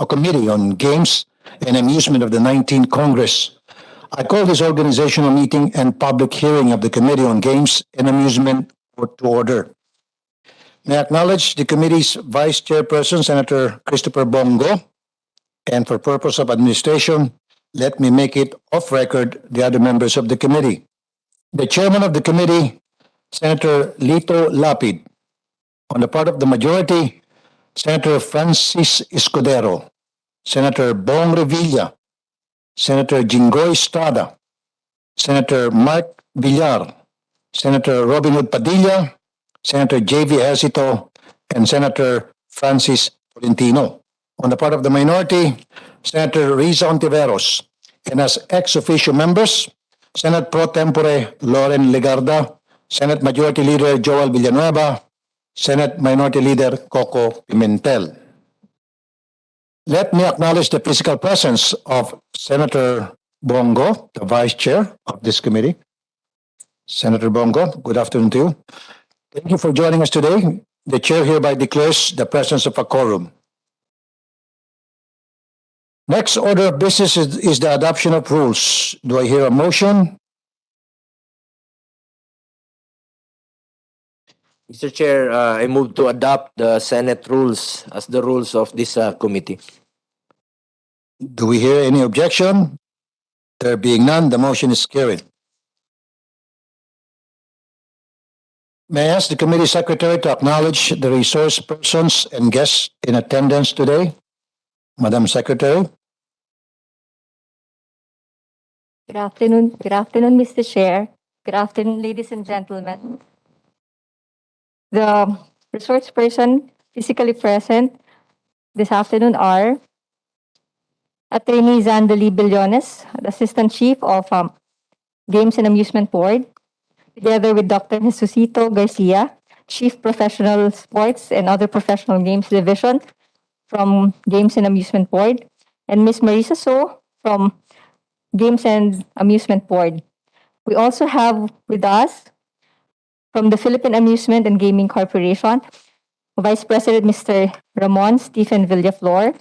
Committee on Games and Amusement of the 19th Congress. I call this organizational meeting and public hearing of the Committee on Games and Amusement to order. May I acknowledge the committee's Vice Chairperson, Senator Christopher Bongo, and for purpose of administration, let me make it off record the other members of the committee. The chairman of the committee, Senator Lito Lapid. On the part of the majority, Senator Francis Escudero, Senator Bong Revilla, Senator Jinggoy Estrada, Senator Mark Villar, Senator Robin Hood Padilla, Senator J.V. Esito, and Senator Francis Tolentino. On the part of the minority, Senator Riza Ontiveros, and as ex officio members, Senate Pro Tempore Loren Legarda, Senate Majority Leader Joel Villanueva, Senate Minority Leader Coco Pimentel. Let me acknowledge the physical presence of Senator Bongo, the Vice Chair of this committee. Senator Bongo, good afternoon to you. Thank you for joining us today. The Chair hereby declares the presence of a quorum. Next order of business is the adoption of rules. Do I hear a motion? Mr. Chair, I move to adopt the Senate rules as the rules of this committee. Do we hear any objection? There being none, the motion is carried. May I ask the committee secretary to acknowledge the resource persons and guests in attendance today? Madam Secretary. Good afternoon. Good afternoon, Mr. Chair. Good afternoon, ladies and gentlemen. The resource person physically present this afternoon are Attorney Zandali Billones, the Assistant Chief of Games and Amusement Board, together with Dr. Jesusito Garcia, Chief Professional Sports and Other Professional Games Division from Games and Amusement Board, and Ms. Marisa So from Games and Amusement Board. We also have with us from the Philippine Amusement and Gaming Corporation, Vice President Mr. Ramon Stephen Villaflor,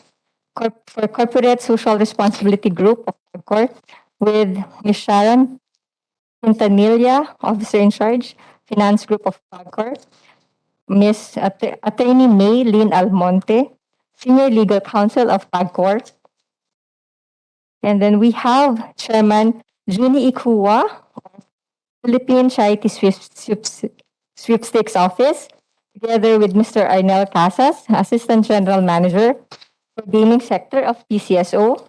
for Corporate Social Responsibility Group of POGO, with Ms. Sharon Quintanilla, Officer in Charge, Finance Group of POGO, Ms. Attorney May Lynn Almonte, Senior Legal Counsel of POGO. And then we have Chairman Juni Ikua of Philippine Charity Sweepstakes Office, together with Mr. Arnel Casas, Assistant General Manager for Gaming Sector of PCSO.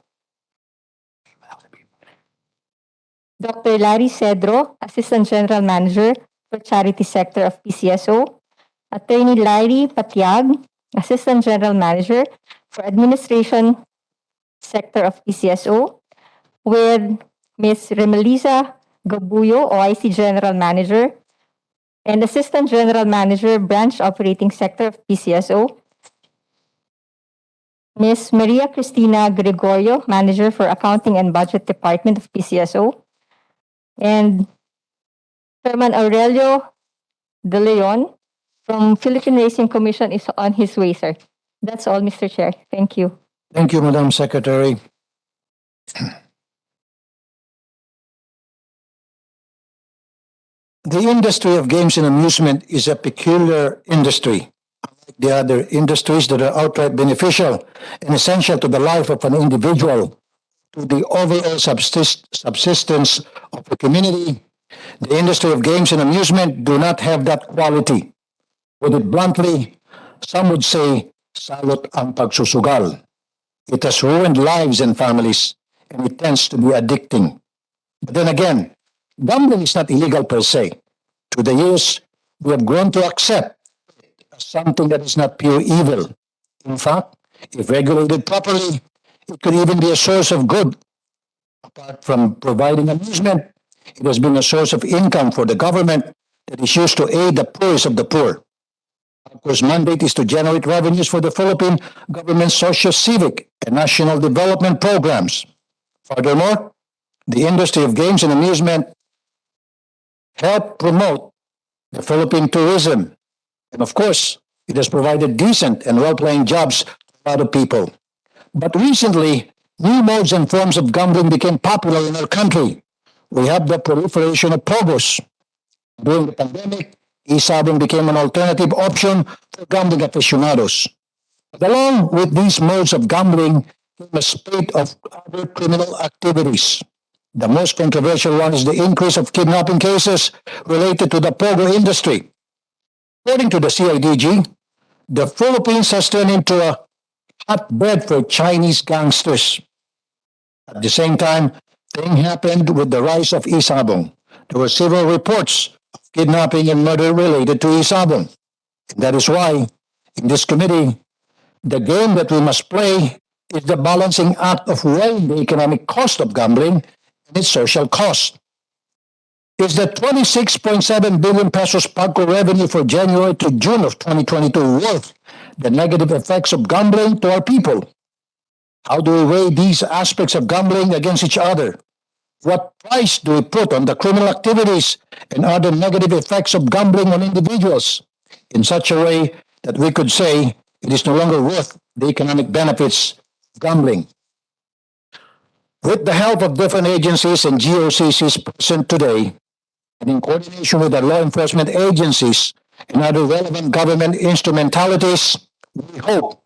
Dr. Larry Cedro, Assistant General Manager for Charity Sector of PCSO. Attorney Larry Patiag, Assistant General Manager for Administration Sector of PCSO, with Ms. Remelisa Gabuyo, OIC General Manager, and Assistant General Manager, Branch Operating Sector of PCSO, Ms. Maria Cristina Gregorio, Manager for Accounting and Budget Department of PCSO, and Chairman Aurelio De Leon from Philippine Racing Commission is on his way, sir. That's all, Mr. Chair. Thank you. Thank you, Madam Secretary. The industry of games and amusement is a peculiar industry. Unlike the other industries that are outright beneficial and essential to the life of an individual, to the overall subsistence of the community, the industry of games and amusement do not have that quality. Put it bluntly, some would say, salot ang pagsusugal. It has ruined lives and families, and it tends to be addicting. But then again, gambling is not illegal per se. Through the years, we have grown to accept it as something that is not pure evil. In fact, if regulated properly, it could even be a source of good. Apart from providing amusement, it has been a source of income for the government that is used to aid the poorest of the poor. Of course, mandate is to generate revenues for the Philippine government's socio-civic and national development programs. Furthermore, the industry of games and amusement help promote the Philippine tourism. And of course, it has provided decent and well-paying jobs to a lot of people. But recently, new modes and forms of gambling became popular in our country. We have the proliferation of POGOs. During the pandemic, e-sabong became an alternative option for gambling aficionados. But along with these modes of gambling came a spate of other criminal activities. The most controversial one is the increase of kidnapping cases related to the POGO industry. According to the CIDG, the Philippines has turned into a hotbed for Chinese gangsters. At the same time, thing happened with the rise of e-sabong. There were several reports of kidnapping and murder related to e-sabong. That is why, in this committee, the game that we must play is the balancing act of weighing the economic cost of gambling and its social cost. Is the 26.7 billion pesos PAGCO revenue for January to June of 2022 worth the negative effects of gambling to our people? How do we weigh these aspects of gambling against each other? What price do we put on the criminal activities and other negative effects of gambling on individuals in such a way that we could say it is no longer worth the economic benefits of gambling? With the help of different agencies and GOCCs present today, and in coordination with the law enforcement agencies and other relevant government instrumentalities, we hope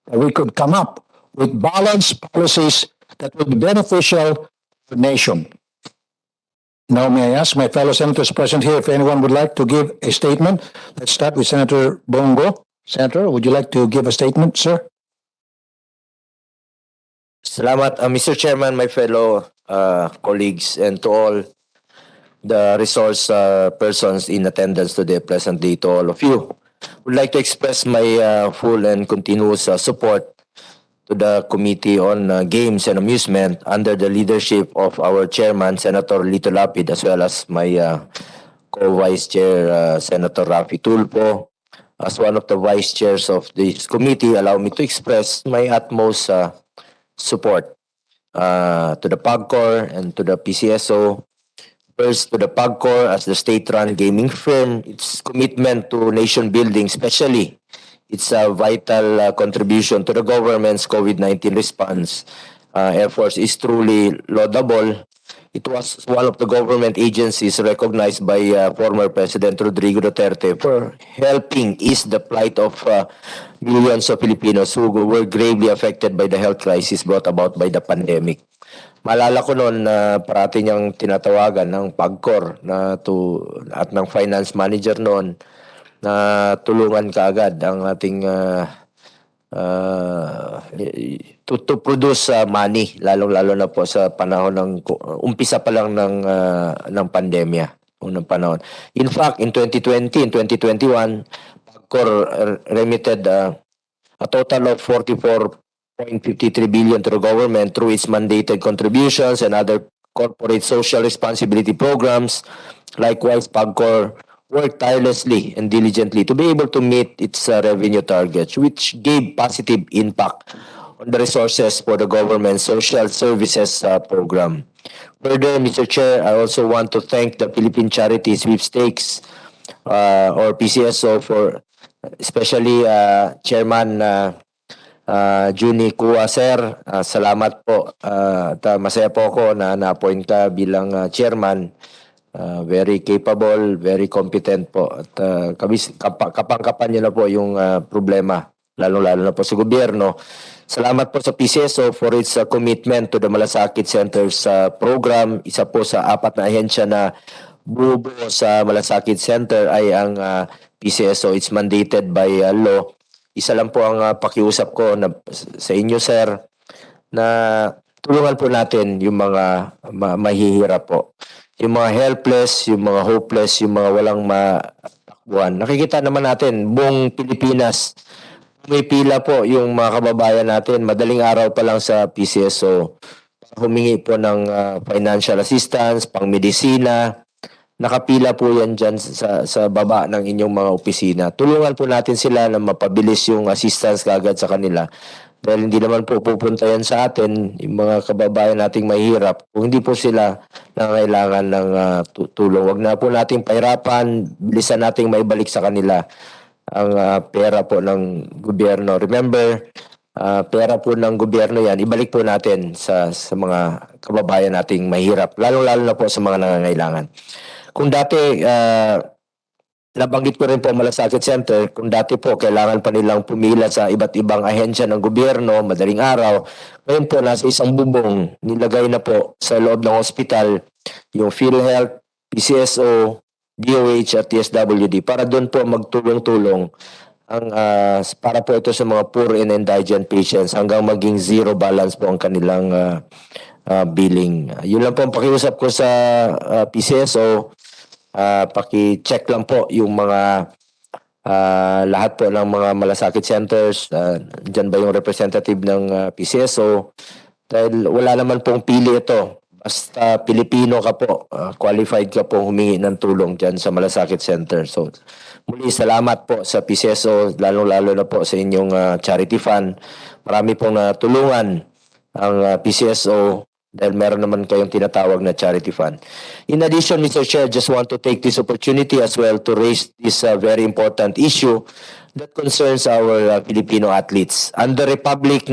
that we could come up with balanced policies that will be beneficial to the nation. Now, may I ask my fellow senators present here if anyone would like to give a statement? Let's start with Senator Bongo. Senator, would you like to give a statement, sir? Salamat, Mr. Chairman, my fellow colleagues, and to all the resource persons in attendance today, presently, to all of you. Would like to express my full and continuous support to the Committee on Games and Amusement under the leadership of our chairman, Senator Lito Lapid, as well as my co-vice chair, Senator Rafi Tulfo. As one of the vice chairs of this committee, allow me to express my utmost support to the PAGCOR and to the PCSO. First, to the PAGCOR as the state-run gaming firm, its commitment to nation building, especially its vital contribution to the government's COVID-19 response efforts, is truly laudable. It was one of the government agencies recognized by former President Rodrigo Duterte for helping ease the plight of millions of Filipinos who were gravely affected by the health crisis brought about by the pandemic. Maalala ko noon na parati niyang tinatawagan ng PAGCOR at ng finance manager noon na tulungan kaagad ang ating to produce money, lalong-lalo na po sa panahon ng umpisa pa lang ng pandemya, unang panahon. In fact, in 2020, in 2021, PAGCOR remitted a total of 44.53 billion to the government through its mandated contributions and other corporate social responsibility programs. Likewise, PAGCOR worked tirelessly and diligently to be able to meet its revenue targets, which gave positive impact on the resources for the government's social services program. Further, Mr. Chair, I also want to thank the Philippine Charity Sweepstakes or PCSO for especially Chairman Juni Kua, sir. Salamat po. Masaya po ako na na-appoint ka bilang chairman. Very capable, very competent po. At kapang-kapan niyo na po yung problema, lalo-lalo na po sa gobyerno. Salamat po sa PCSO for its commitment to the Malasakit Centers program. Isa po sa 4 na ahensya na bubuo sa Malasakit Center ay ang PCSO. It's mandated by law. Isa lang po ang pakiusap ko sa inyo, sir, na tulungan po natin yung mga mahihirap po. Yung mga helpless, yung mga hopeless, yung mga walang matakbuhan. Nakikita naman natin, buong Pilipinas, may pila po yung mga kababayan natin. Madaling araw pa lang sa PCSO. Humingi po ng financial assistance, pang medisina. Nakapila po yan dyan sa baba ng inyong mga opisina. Tulungan po natin sila na mapabilis yung assistance kagad sa kanila. Dahil hindi naman po pupunta yan sa atin, yung mga kababayan nating mahirap, kung hindi po sila nangailangan ng tulong. Wag na po nating pahirapan, bilisan nating maibalik sa kanila ang pera po ng gobyerno. Remember, pera po ng gobyerno yan, ibalik po natin sa mga kababayan nating mahirap, lalo-lalo na po sa mga nangangailangan. Kung dati, nabanggit ko rin po Malasakit Center, kung dati po kailangan pa nilang pumila sa iba't ibang ahensya ng gobyerno, madaling araw, ngayon po nasa isang bubong, nilagay na po sa loob ng ospital yung PhilHealth, PCSO, DOH at TSWD para doon po magtulong-tulong ang para po ito sa mga poor and indigent patients hanggang maging zero balance po ang kanilang billing. Yun lang po ang pakiusap ko sa PCSO. Paki-check lang po yung mga lahat po ng mga malasakit centers. Diyan ba yung representative ng PCSO? Dahil wala naman pong pili ito. Basta Pilipino ka po, qualified ka po humingi ng tulong dyan sa Malasakit Center. So, muli salamat po sa PCSO, lalong-lalo na po sa inyong charity fund. Marami pong natulungan ang PCSO dahil meron naman kayong tinatawag na charity fund. In addition, Mr. Chair, just want to take this opportunity as well to raise this very important issue that concerns our Filipino athletes. Under Republic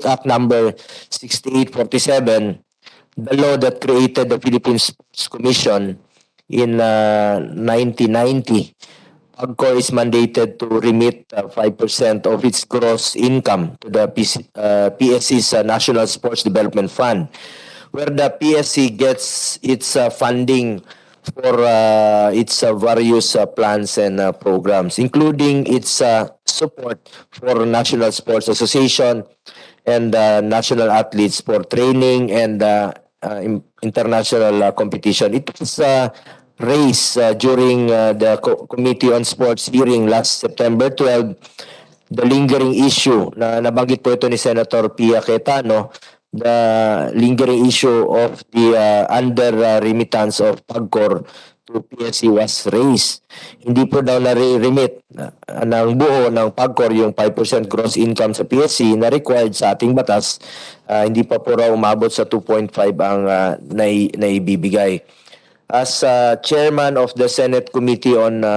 Act number 6847, the law that created the Philippine Sports Commission in 1990, POGO is mandated to remit 5% of its gross income to the PSC's National Sports Development Fund, where the PSC gets its funding for its various plans and programs, including its support for National Sports Association and national athletes for training and international competition. It was raised during the Committee on Sports hearing last September 12, the lingering issue na nabanggit po ito ni Senator Pia Cayetano, the lingering issue of the under remittance of PAGCOR to PSC was raised. Hindi po daw na-remit ng buo ng PAGCOR yung 5% gross income sa PSC na required sa ating batas. Hindi pa po raw umabot sa 2.5 ang naibibigay. As chairman of the Senate Committee on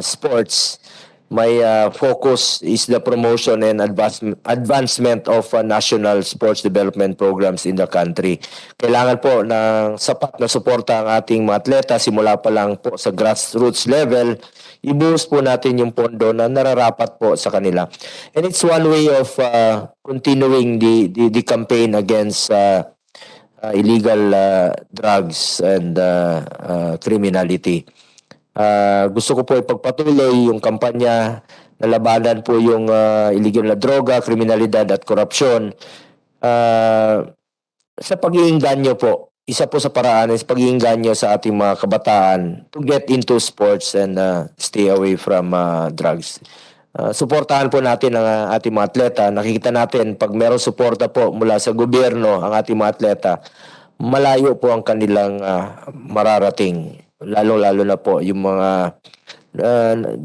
Sports, my focus is the promotion and advancement of national sports development programs in the country. Kailangan po ng sapat na suporta ang ating mga atleta simula pa lang po sa grassroots level. I-boost po natin yung pondo na nararapat po sa kanila. And it's one way of continuing the campaign against illegal drugs and criminality. Gusto ko po ipagpatuloy yung kampanya na labanan po yung illegal na droga, kriminalidad at korupsyon. Sa pag-iinganyo po, isa po sa paraan is pag-iinganyo sa ating mga kabataan to get into sports and stay away from drugs. Suportahan po natin ang ating mga atleta. Nakikita natin pag merong suporta po mula sa gobyerno ang ating mga atleta, malayo po ang kanilang mararating. Lalo-lalo na po yung mga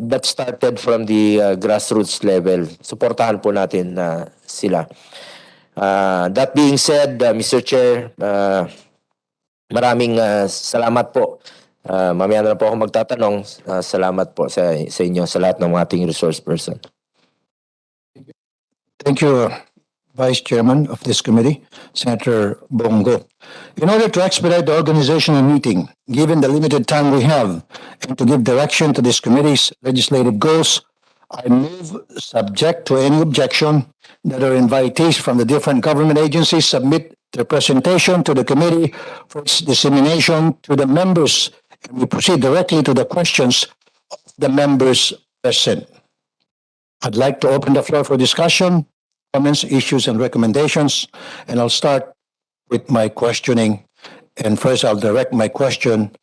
that started from the grassroots level. Suportahan po natin sila. That being said, Mr. Chair, maraming salamat po. Mamaya na po ako magtatanong. Salamat po sa inyo, sa lahat ng ating resource person. Thank you, Vice Chairman of this committee, Senator Bongo. In order to expedite the organizational meeting, given the limited time we have, and to give direction to this committee's legislative goals, I move, subject to any objection, that our invitees from the different government agencies submit their presentation to the committee for its dissemination to the members, and we proceed directly to the questions of the members present. I'd like to open the floor for discussion, comments, issues, and recommendations, and I'll start with my questioning. And first, I'll direct my question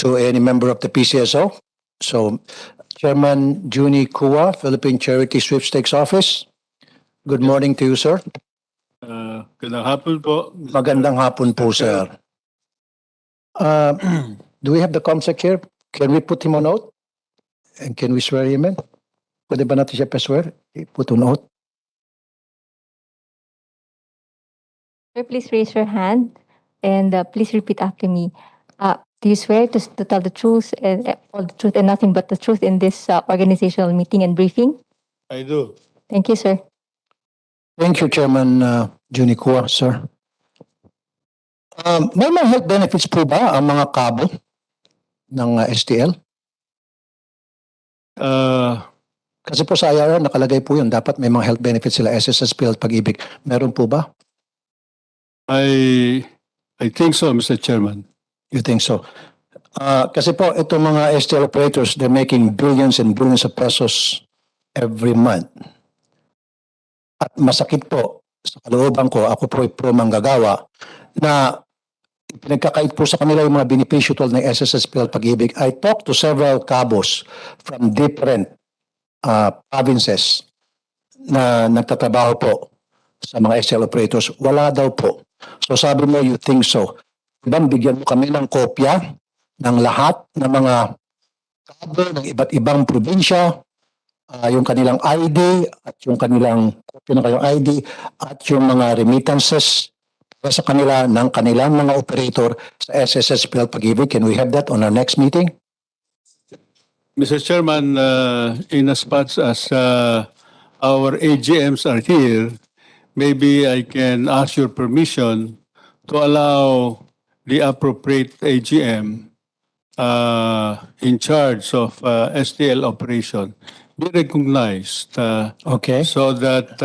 to any member of the PCSO. So, Chairman Juni Kua, Philippine Charity Sweepstakes Office. Good morning to you, sir. Magandang hapon po. Magandang hapon po, sir. Do we have the COMSEC here? Can we put him on oath? And can we swear him in? Pwede ba natin siya pa-swear? Put on oath. Sir, please raise your hand and please repeat after me. Do you swear to tell the truth and all the truth and nothing but the truth in this organizational meeting and briefing? I do. Thank you, sir. Thank you, Chairman Junicua, sir. May mga health benefits po ba ang mga kabo ng STL? Kasi po sa IRR nakalagay po yun, dapat may mga health benefits sila, SSS, PhilHealth, Pag-ibig. Meron po ba? I think so, Mr. Chairman. You think so? Kasi po itong mga STL operators, they're making billions and billions of pesos every month. At masakit po sa kalooban ko, ako po ay pro manggagawa, na pinagkakait po sa kanila yung mga benepisyo tulad ng SSS, PhilHealth, Pag-ibig. I talked to several cabos from different provinces na nagtatrabaho po sa mga STL operators. Wala daw po. So sabi mo, you think so. Ibang bigyan mo kami ng kopya ng lahat ng mga kabo ng iba't ibang probinsya, yung kanilang ID at yung kanilang kopya ng kanilang ID at yung mga remittances sa kanila ng kanilang mga operator sa SSS, PhilHealth, Pag-ibig. Can we have that on our next meeting? Mr. Chairman, in as much as our AGMs are here, maybe I can ask your permission to allow the appropriate AGM in charge of STL operation be recognized Okay. so that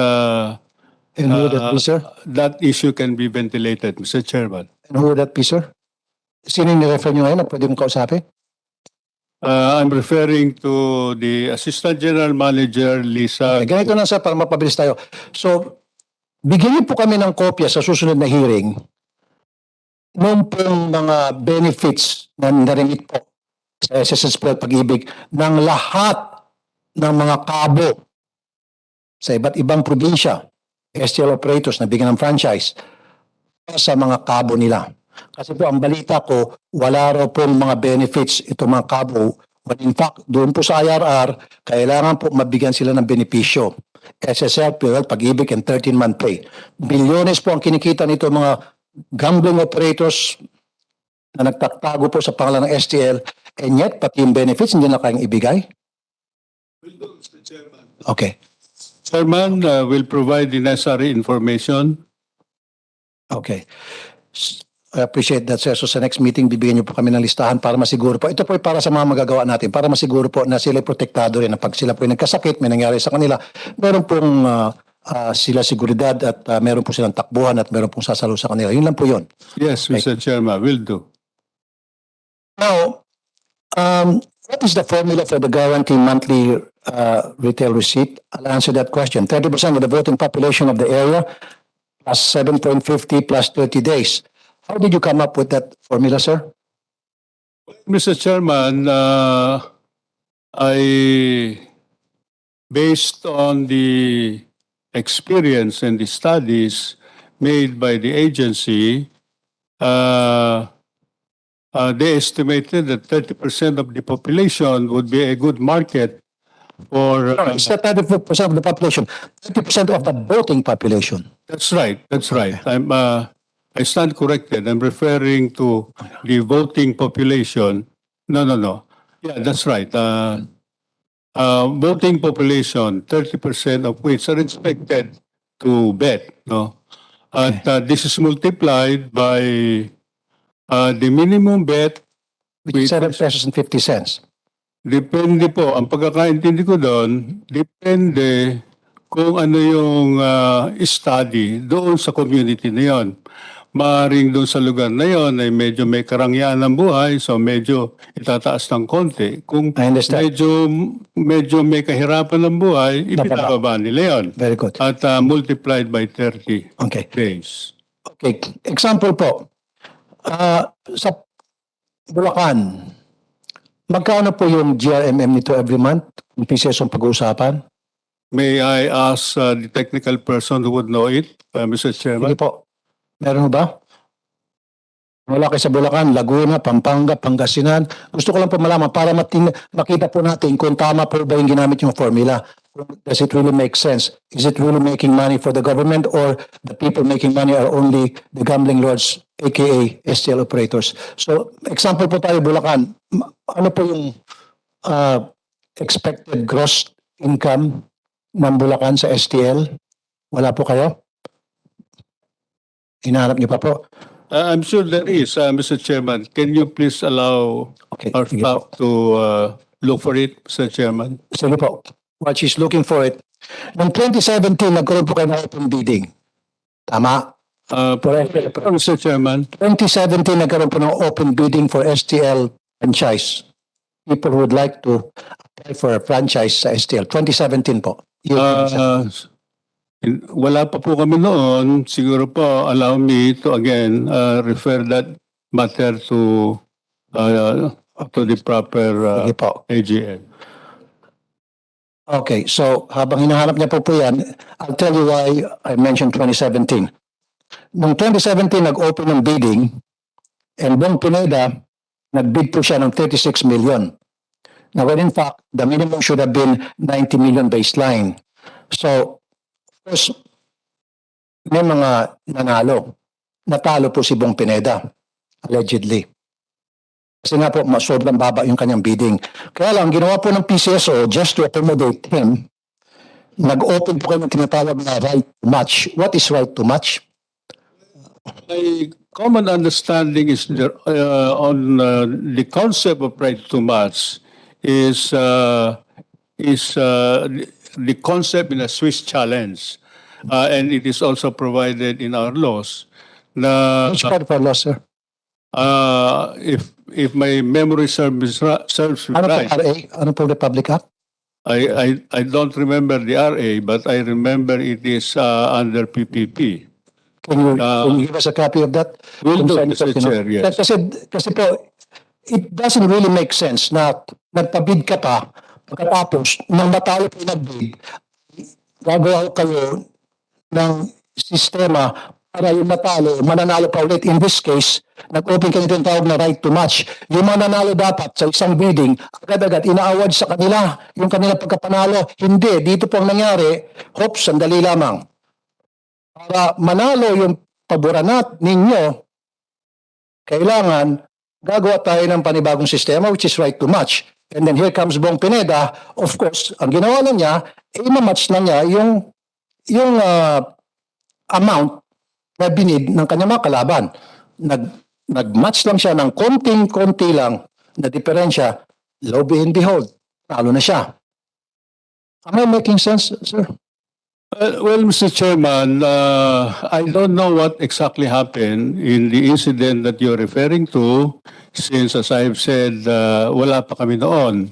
And who would that be, sir? that issue can be ventilated, Mr. Chairman. And who would that be, sir? Sino yung nirefer nyo ngayon na pwede mong kausapin? I'm referring to the Assistant General Manager, Lisa. Okay, ganito na, sir, para mapabilis tayo. So, bigyan niyo po kami ng kopya sa susunod na hearing noong pong mga benefits na narimit po sa SSS, PhilHealth, Pag-ibig ng lahat ng mga kabo sa iba't ibang probinsya, STL operators na bigyan ng franchise sa mga kabo nila. Kasi po ang balita ko, wala raw pong mga benefits itong mga kabo. But in fact, doon po sa IRR, kailangan po mabigyan sila ng benepisyo. SSL, PhilHealth, Pag-ibig, and 13-month pay. Bilyones po ang kinikita nito mga gambling operators na nagtatago po sa pangalan ng STL, and yet pati yung benefits hindi na kayang ibigay. Okay. Chairman will provide the necessary information. Okay. I appreciate that, sir. So sa next meeting, bibigyan niyo po kami ng listahan para masiguro po. Ito po ay para sa mga magagawa natin, para masiguro po na sila protektado rin na pag sila po ay nagkasakit, may nangyari sa kanila, meron pong sila seguridad at meron po silang takbuhan at meron pong sasalo sa kanila. Yun lang po yun. Yes, Mr. Chairman, will do. Now, what is the formula for the guaranteed monthly retail receipt? I'll answer that question. 30% of the voting population of the area plus 7.50 plus 30 days. How did you come up with that formula, sir? Mr. Chairman, based on the experience and the studies made by the agency, they estimated that 30% of the population would be a good market for... No, it's not 30% of the population, 30% of the voting population. That's right. That's right. I stand corrected. I'm referring to the voting population. No. Yeah, that's right. Voting population, 30% of which are expected to bet. No, and this is multiplied by the minimum bet. Which is 7 pesos and 50 cents. Depende po. Ang pagkakaintindi ko doon, depende kung ano yung study doon sa community na yon. Maaring doon sa lugar na yon ay medyo may karangyaan ng buhay, so medyo itataas ng konti. Kung I understand. medyo may kahirapan ng buhay, ipinababa nila yon. Very good. At multiplied by 30 Okay. days. Okay. Example po. Sa Bulacan, magkano po yung GRMM nito every month? Yung PCS yung pag-uusapan? May I ask the technical person who would know it, Mr. Chairman? Sige po. Meron ba? Wala kayo sa Bulacan, Laguna, Pampanga, Pangasinan. Gusto ko lang po malaman para makita po natin kung tama po ba yung ginamit yung formula. Does it really make sense? Is it really making money for the government or the people making money are only the gambling lords, aka STL operators? So, example po tayo, Bulacan. Ano po yung expected gross income ng Bulacan sa STL Wala po kayo? Hinahanap niyo pa po? I'm sure there is, Mr. Chairman. Can you please allow Okay, our sige staff po. to look for it, Mr. Chairman? Sige po. While she's looking for it. Noong 2017, nagkaroon po kayo ng open bidding. Tama? Correct. Mr. Chairman, 2017, nagkaroon po ng open bidding for STL franchise. People who would like to apply for a franchise sa STL. 2017 po. wala pa po kami noon. Siguro po, allow me to again refer that matter to the proper Sige po. AGM. Okay, so habang hinahanap niya po yan, I'll tell you why I mentioned 2017. Noong 2017, nag-open ng bidding and Bong Pineda, nag-bid po siya ng 36 million. Now, when in fact, the minimum should have been 90 million baseline. So, of course, may mga nanalo. Natalo po si Bong Pineda, allegedly. Kasi nga po, sobrang baba yung kanyang bidding. Kaya lang, ginawa po ng PCSO, just to accommodate him, nag-open po kayo ng tinatawag na right to match. What is right to match? My common understanding is on the concept of right to match is the concept in a Swiss challenge, and it is also provided in our laws. Na Which part of our law, sir? if my memory serves me Ano po right, RA? Ano po Republic Act? I don't remember the RA, but I remember it is under PPP. Can you give us a copy of that? Will do, Senator Mr. Pino? Chair, yes. Kasi po, it doesn't really make sense na nagpabid ka pa, pagkatapos, nang matalo po yung nag-bid, gagawa kayo ng sistema para yung matalo, mananalo pa ulit. In this case, nag-open kayo yung tawag na right to match. Yung mananalo dapat sa isang bidding, agad-agad ina-award sa kanila yung kanila pagkapanalo. Hindi, dito po ang nangyari, hoops, sandali lamang. Para manalo yung paboranat ninyo, kailangan gagawa tayo ng panibagong sistema which is right to match. And then here comes Bong Pineda. Of course, ang ginawa lang niya, ma-match na niya yung amount na binid ng kanyang mga kalaban. Nag-match lang siya ng konting-konti lang na diferensya. Lo and behold, talo na siya. Am I making sense, sir? Well, Mr. Chairman, I don't know what exactly happened in the incident that you're referring to, since, as I've said, wala pa kami noon.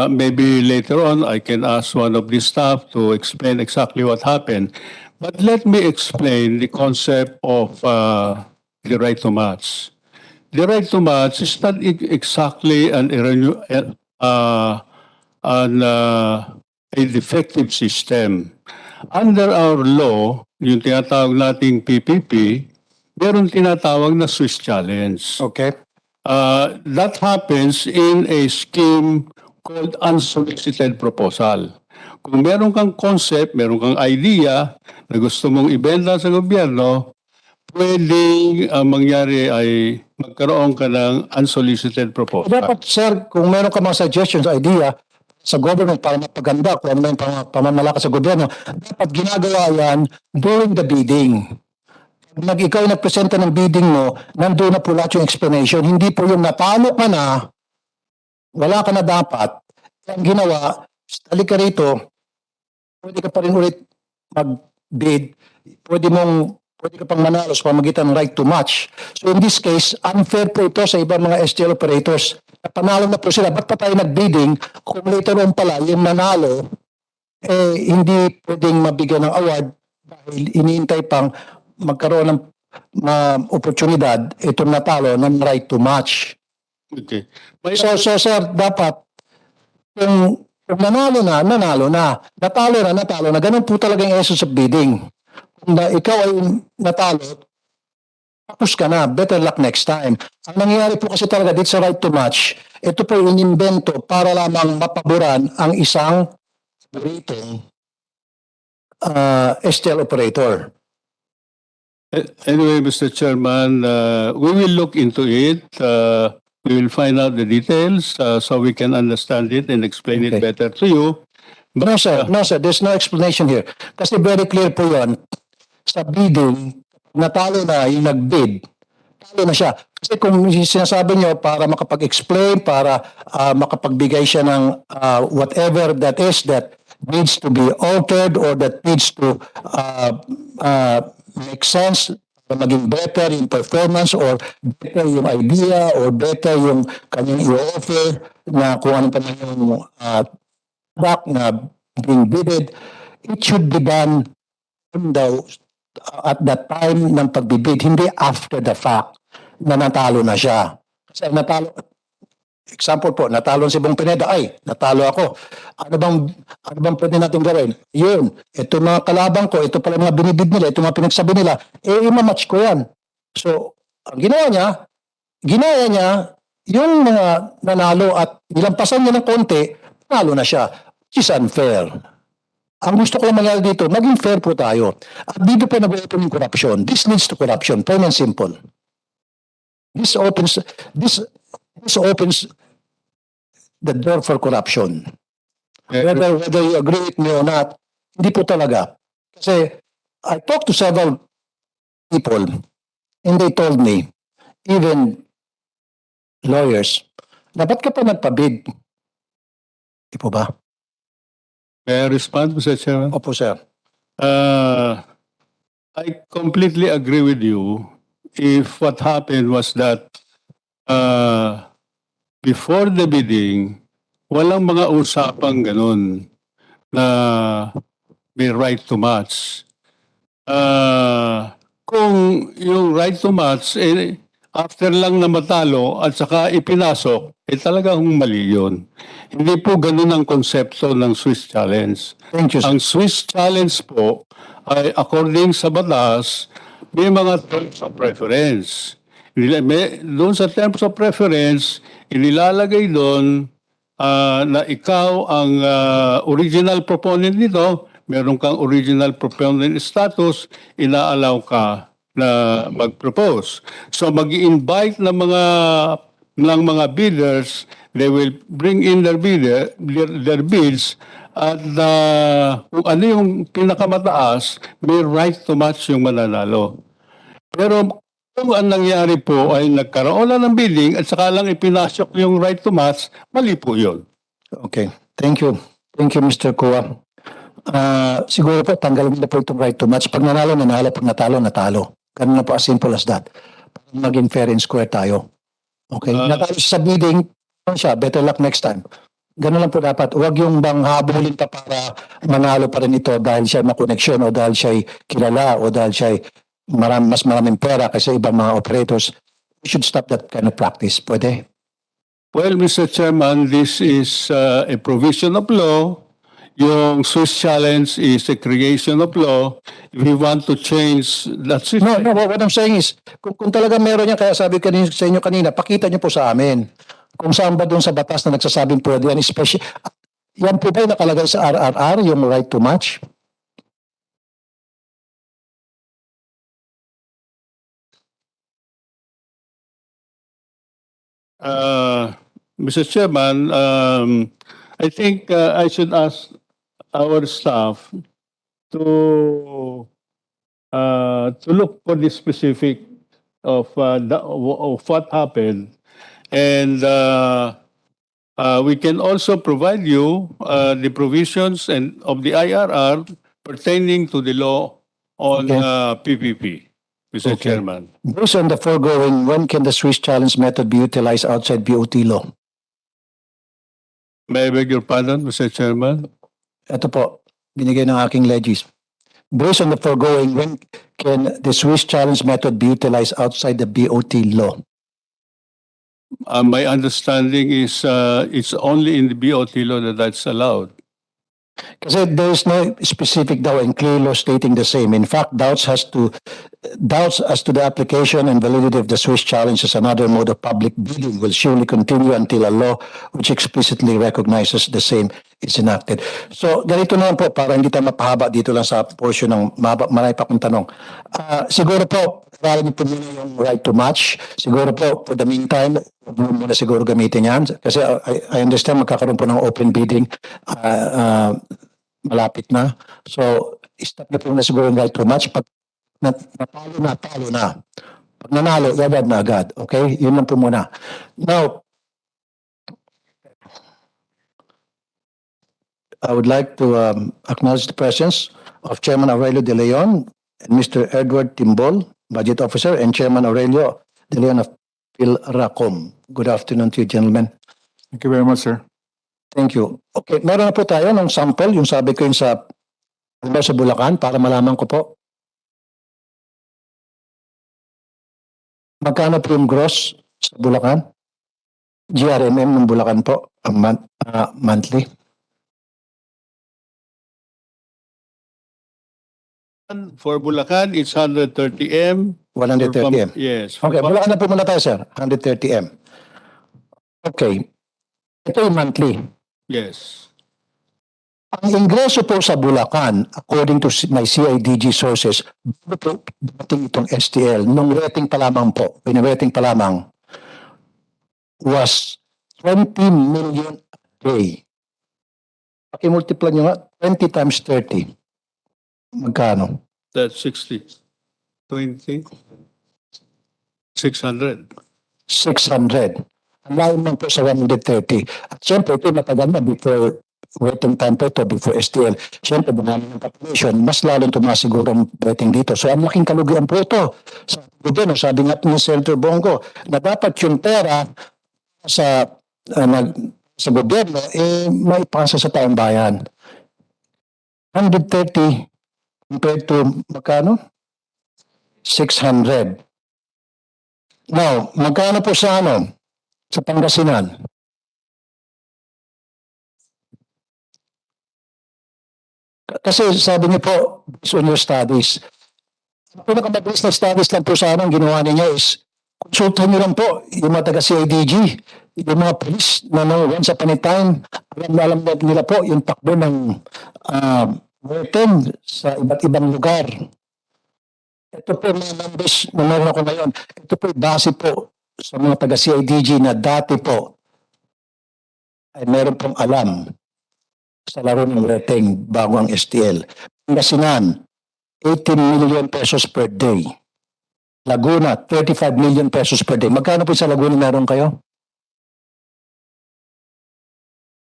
Maybe later on, I can ask one of the staff to explain exactly what happened. But let me explain the concept of the right to match. The right to match is not exactly a defective system. Under our law, yung tinatawag nating PPP, meron tinatawag na Swiss challenge. Okay. That happens in a scheme called unsolicited proposal. Kung meron kang concept, meron kang idea na gusto mong ibenta sa gobyerno, pwedeng mangyari ay magkaroon ka ng unsolicited proposal. Dapat, sir, kung meron ka mga suggestions, idea, sa government para mapaganda kung ano yung pamamalakas sa gobyerno, dapat ginagawa yan during the bidding. Pag ikaw nagpresenta ng bidding mo, nandun na po lahat yung explanation. Hindi po yung natalo ka na, wala ka na dapat. Ang ginawa, halika rito, pwede ka pa rin ulit mag-bid, pwede ka pang manalo sa pamagitan ng right to match. So in this case, unfair po ito sa ibang mga STL operators. Panalo na po sila. Ba't pa tayo nag-bidding kung later on pala yung nanalo, hindi pwedeng mabigyan ng award dahil iniintay pang magkaroon ng oportunidad itong natalo ng right to match. Okay. So sir, dapat kung nanalo na, natalo na. Ganun po talaga yung essence of bidding. Kung ikaw ay natalo, tapos ka na, better luck next time. Ang nangyayari po kasi talaga dito sa right to match, ito po yung inimbento para lamang mapaboran ang isang paboritong STL operator. Anyway, Mr. Chairman, we will look into it. We will find out the details so we can understand it and explain it Okay. better to you. No, sir. No, sir. There's no explanation here. Kasi very clear po yan. Sa bidding, natalo na yung nag-bid, talo na siya. Kasi kung sinasabi nyo para makapag-explain, para makapagbigay siya ng whatever that is that needs to be altered or that needs to make sense, para maging better yung performance or better yung idea or better yung kanyang i-offer na kung ano pa man yung product na being bidded, it should be done at that time ng pagbibid, hindi after the fact na natalo na siya. Kasi natalo, example po, natalo si Bong Pineda, ay, natalo ako. Ano bang pwede natin gawin? Yun, ito mga kalabang ko, ito pala mga binibid nila, ito mga pinagsabi nila, imamatch ko yan. So, ang ginawa niya, yung mga nanalo at nilampasan niya ng konti, nanalo na siya, which is unfair. Ang gusto ko lang mangyari dito, maging fair po tayo. At dito po nag-open yung corruption. This leads to corruption, plain and simple. This opens the door for corruption. Whether you agree with me or not, hindi po talaga. Kasi I talked to several people and they told me, even lawyers, na ba't ka pa nagpabid? Di po ba? May I respond, Mr. Chairman? Opo, sir. I completely agree with you if what happened was that before the bidding, walang mga usapang ganun na may right to match. Kung yung right to match, after lang na matalo at saka ipinasok, talagang mali yun. Hindi po ganun ang konsepto ng Swiss Challenge. Thank you, sir. Ang Swiss Challenge po ay according sa batas, may mga terms of preference. Doon sa terms of preference, inilalagay doon na ikaw ang original proponent nito, meron kang original proponent status, inaalaw ka na mag-propose. So mag-i-invite ng mga bidders, they will bring in their bids at kung ano yung pinakamataas, may right to match yung mananalo. Pero kung ang nangyari po ay nagkaroon lang ng bidding at saka lang ipinasok yung right to match, mali po yun. Okay. Thank you. Thank you, Mr. Kua. Siguro po, tanggalin na po itong right to match. Pag nanalo, pag natalo, natalo. Ganun na po, as simple as that. Maging fair and square tayo. Okay? Natalo siya sa bidding, better luck next time. Ganun lang po dapat. Huwag yung bang habulin pa para manalo pa rin ito dahil siya makoneksyon o dahil siya kilala o dahil siya mas maraming pera kaysa ibang mga operators. We should stop that kind of practice. Pwede? Well, Mr. Chairman, this is a provision of law. Yung Swiss Challenge is a creation of law. If we want to change that system. No, what I'm saying is, kung talaga meron niya, kaya sabi sa inyo kanina, pakita niyo po sa amin. Kung saan ba doon sa batas na nagsasabing pwede yan, especially, yan po ba yung nakalagay sa RRR, yung right to match? Mr. Chairman, I think I should ask our staff to look for the specific of what happened, and we can also provide you the provisions of the IRR pertaining to the law on PPP, Mr. Okay. Chairman. Based on the foregoing, when can the Swiss challenge method be utilized outside BOT law? May I beg your pardon, Mr. Chairman? Ito po, binigay ng aking legis. Based on the foregoing, when can the Swiss challenge method be utilized outside the BOT law? My understanding is it's only in the BOT law that that's allowed. Kasi there is no specific daw and clear law stating the same. In fact, doubts as to the application and validity of the Swiss challenge as another mode of public bidding will surely continue until a law which explicitly recognizes the same is enacted. So, ganito na lang po, para hindi tayo mapahaba dito lang sa portion ng marami pa akong tanong. Siguro po, para niyo po muna yung right to match. Siguro po, for the meantime, huwag mo muna siguro gamitin yan. Kasi I understand magkakaroon po ng open bidding. Malapit na. So, stop na po na siguro yung right to match. Pag talo na. Pag nanalo, agad na agad. Okay? Yun lang po muna. Now, I would like to acknowledge the presence of Chairman Aurelio De Leon and Mr. Edward Timbol, Budget Officer, and Chairman Aurelio De Leon of PhilRacom. Good afternoon to you, gentlemen. Thank you very much, sir. Thank you. Okay, meron na po tayo ng sample, yung sabi ko yung sa Bulacan, para malaman ko po. Magkano po yung gross sa Bulacan? GRMM ng Bulacan po, monthly. For Bulacan, it's 130M. 130M. Yes. Okay, Bulacan na po muna tayo, sir. 130M. Okay. Ito yung monthly. Yes. Ang ingreso po sa Bulacan, according to my CIDG sources, bago po dating itong STL, nung rating pa lamang po, pinirating pa lamang, was 20 million a day. Pakimultiply nyo nga, 20 times 30. Magkano? That's 60. 20. 600. 600. Ang layo man po sa 130. At syempre, ito matagal na before waiting time po ito, before STL. Syempre, marami ng population, mas lalong tumaas siguro ang rating dito. So, ang laking kalugian po ito. Sa gobyerno, sabi nga po ni Senator Bongo, na dapat yung pera sa gobyerno, maipasa sa taong bayan. 130 compared to magkano? 600. Now, magkano po sa sa Pangasinan? Kasi sabi niyo po, based on your studies, ang pinakamabilis na studies lang po sa ang ginawa ninyo is, konsultahan niyo lang po yung mga taga-CIDG, yung mga police na once upon a time, alam nila po yung takbo ng rating sa iba't ibang lugar. Ito po mga numbers na meron ako ngayon. Ito po base po sa mga taga-CIDG na dati po ay meron pong alam sa laro ng rating bago ang STL. Pangasinan, 18 million pesos per day. Laguna, 35 million pesos per day. Magkano po sa Laguna meron kayo?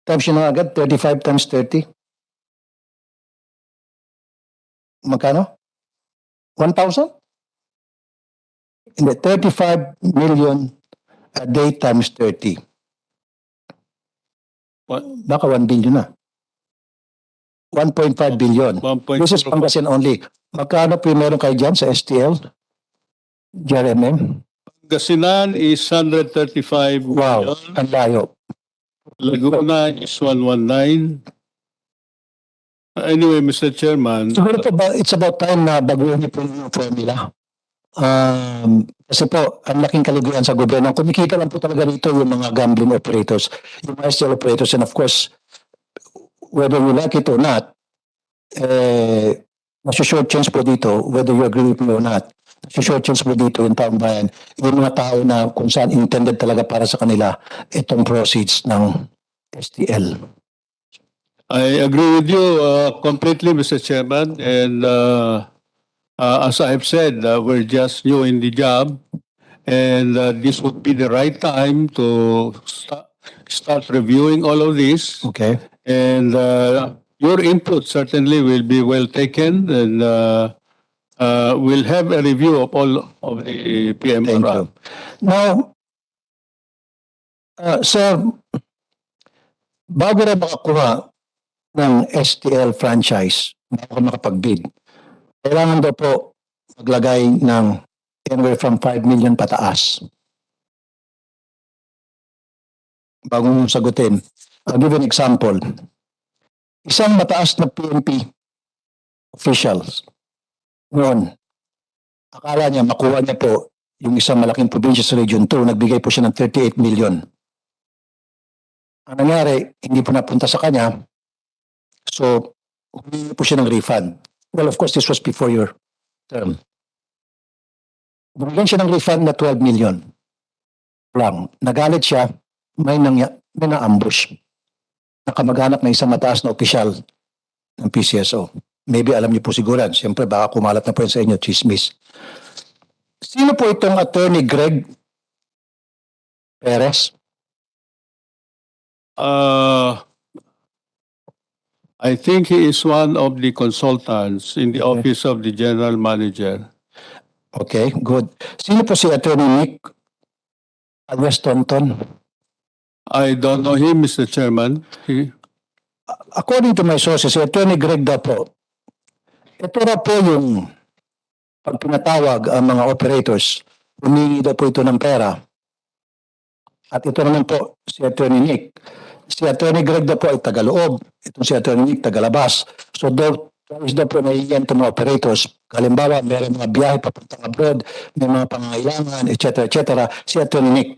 Times yun na agad, 35 times 30. Magkano? 1,000? Hindi, 35 million a day times 30. What? Baka 1 billion na. 1.5 billion. 1.05. This is Pangasinan only. Magkano po yung meron kayo dyan sa STL? JRMM? Pangasinan is 135 Wow, million. ang layo. Laguna is 119. Anyway, Mr. Chairman, Siguro po ba, it's about time na baguhin niyo po yung formula. Kasi po, ang laking kalugian sa gobyerno. Kumikita lang po talaga rito yung mga gambling operators, yung mga STL operators, and of course, whether you like it or not, short change po dito, whether you agree with me or not, short change po dito yung taong bayan, yung mga tao na kung saan intended talaga para sa kanila itong proceeds ng STL. I agree with you completely, Mr. Chairman. And as I've said, we're just new in the job. And this would be the right time to start reviewing all of this. Okay? And your input certainly will be well taken. And we'll have a review of all of the Thank PMRR. you. Now, sir, bago na makakuha ng STL franchise, bago makapag-bid, kailangan daw po maglagay ng anywhere from 5 million pataas. Bago mong sagutin, I'll give you an example. Isang mataas na PNP officials, noon, akala niya makuha niya po yung isang malaking probinsya sa Region 2, nagbigay po siya ng 38 million. Ang nangyari, hindi po napunta sa kanya, So, humingi po siya ng refund. Well, of course, this was before your term. Bumigyan siya ng refund na 12 million lang. Nagalit siya, may na-ambush. Nakamag-anak ng isang mataas na opisyal ng PCSO. Maybe alam niyo po siguro yan. Siyempre, baka kumalat na po yan sa inyo, chismis. Sino po itong attorney Greg Perez? I think he is one of the consultants in the office of the general manager. Okay, good. Sino po si attorney Nick Alwestonton? I don't know him, Mr. Chairman. According to my sources, si attorney Greg daw po, ito na po yung pag pinatawag ang mga operators, humingi daw po ito ng pera. At ito naman po si attorney Nick. Si attorney Greg daw po ay tagaloob. Itong si attorney Nick tagalabas. So daw po naiiyan itong mga operators. Halimbawa, meron mga biyahe papuntang abroad, may mga pangangailangan, etc. etc. Si attorney Nick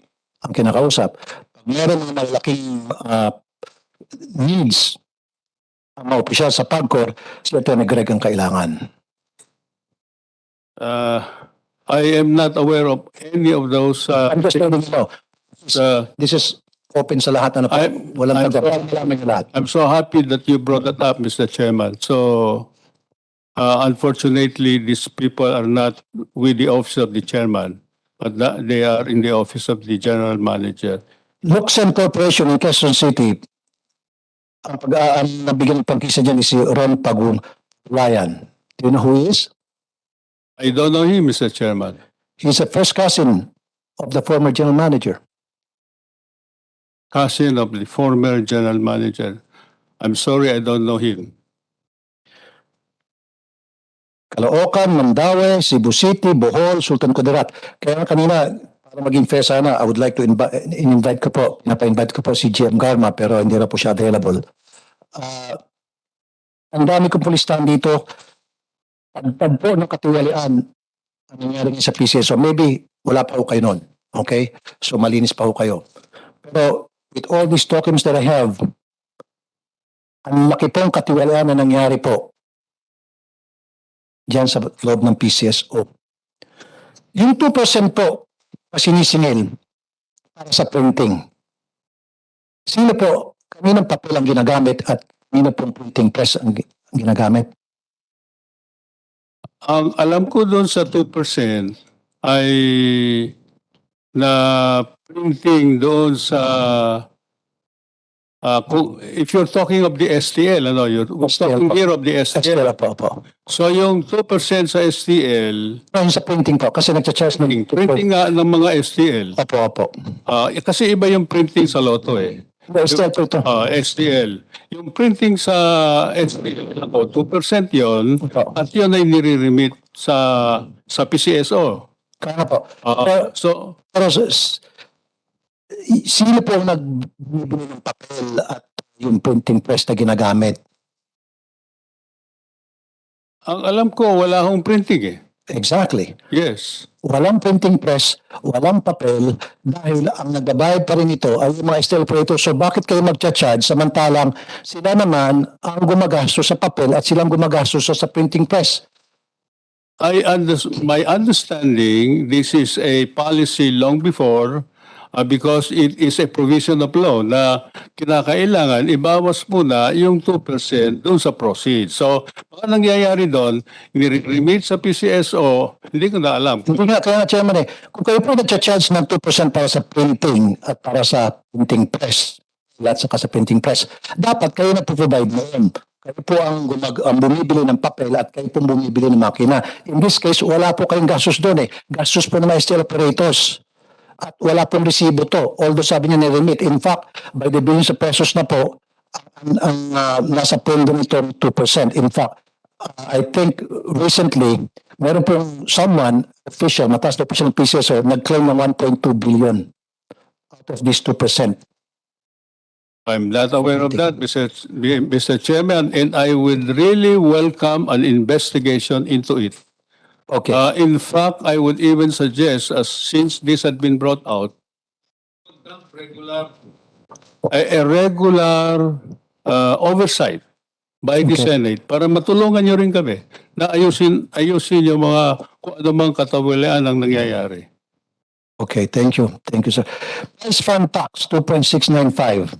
ang kinakausap. Pag meron mga malaking needs ang mga opisyal sa PAGCOR, si attorney Greg ang kailangan. I am not aware of any of those. I'm just letting you know. This is open sa lahat na walang nagpapalaman yung lahat. I'm so happy that you brought that up, Mr. Chairman. So, unfortunately, these people are not with the office of the chairman, but they are in the office of the general manager. Luxem Corporation in Quezon City, ang nabigyan ng pangkisa dyan is si Ron Pagulayan. Do you know who he is? I don't know him, Mr. Chairman. He's a first cousin of the former general manager. Cousin of the former general manager. I'm sorry, I don't know him. Caloocan, Mandaue, Cebu City, Bohol, Sultan Kudarat. Kaya kanina, para maging fair sana, I would like to invite ko po, pinapa-invite ko po si GM Garma, pero hindi na po siya available. Ang dami kong pulistahan dito, pagpag po ng katiwalian ang nangyari sa PCSO. So maybe wala pa ho kayo nun. Okay? So malinis pa ho kayo. Pero with all these tokens that I have, ang laki pong katiwalian na nangyari po diyan sa loob ng PCSO. Yung 2% po sinisingil para sa printing. Sino po, kaninang papel ang ginagamit at kanino pong printing press ang ginagamit? Ang alam ko doon sa 2% ay na printing doon sa if you're talking of the STL, you're talking here of the STL. STL po. So yung 2% sa STL, Yung sa printing po, kasi nagcha-charge ng printing nga ng mga STL. Opo. Kasi iba yung printing sa Lotto eh. STL po ito. STL. Yung printing sa STL, 2% yon Opo. at yun ay nire-remit sa PCSO. Kaya po. Pero sino po ang nagbibili ng papel at yung printing press na ginagamit? Ang alam ko, wala akong printing eh. Exactly. Yes. Walang printing press, walang papel, dahil ang nagbabayad pa rin ito ay yung mga STL operator. So bakit kayo magcha-charge samantalang sila naman ang gumagastos sa papel at silang gumagastos sa printing press? My understanding, this is a policy long before because it is a provision of law na kinakailangan ibawas muna yung 2% doon sa proceeds. So, baka nangyayari doon, nire-remit sa PCSO, hindi ko na alam. Hindi nga, kaya nga, Chairman kung kayo po nagcha-charge ng 2% para sa printing at para sa printing press, lahat sa printing press, dapat kayo nagpo-provide noon. Kayo po ang bumibili ng papel at kayo po bumibili ng makina. In this case, wala po kayong gastos doon Gastos po ng mga STL operators. At wala pong resibo to. Although sabi niya ni-remit. In fact, by the billions of pesos na po, ang nasa pondo nito 2%. In fact, I think recently, meron pong someone, official, mataas na official ng PCSO, nag-claim ng 1.2 billion out of this 2%. I'm not aware of that, Mr. Chairman, and I would really welcome an investigation into it. Okay. In fact, I would even suggest, since this had been brought out, a regular oversight by the Okay. Senate para matulungan nyo rin kami na ayusin yung mga kung ano mang katawalian ang nangyayari. Okay, thank you. Thank you, sir. Price fund tax, 2.695.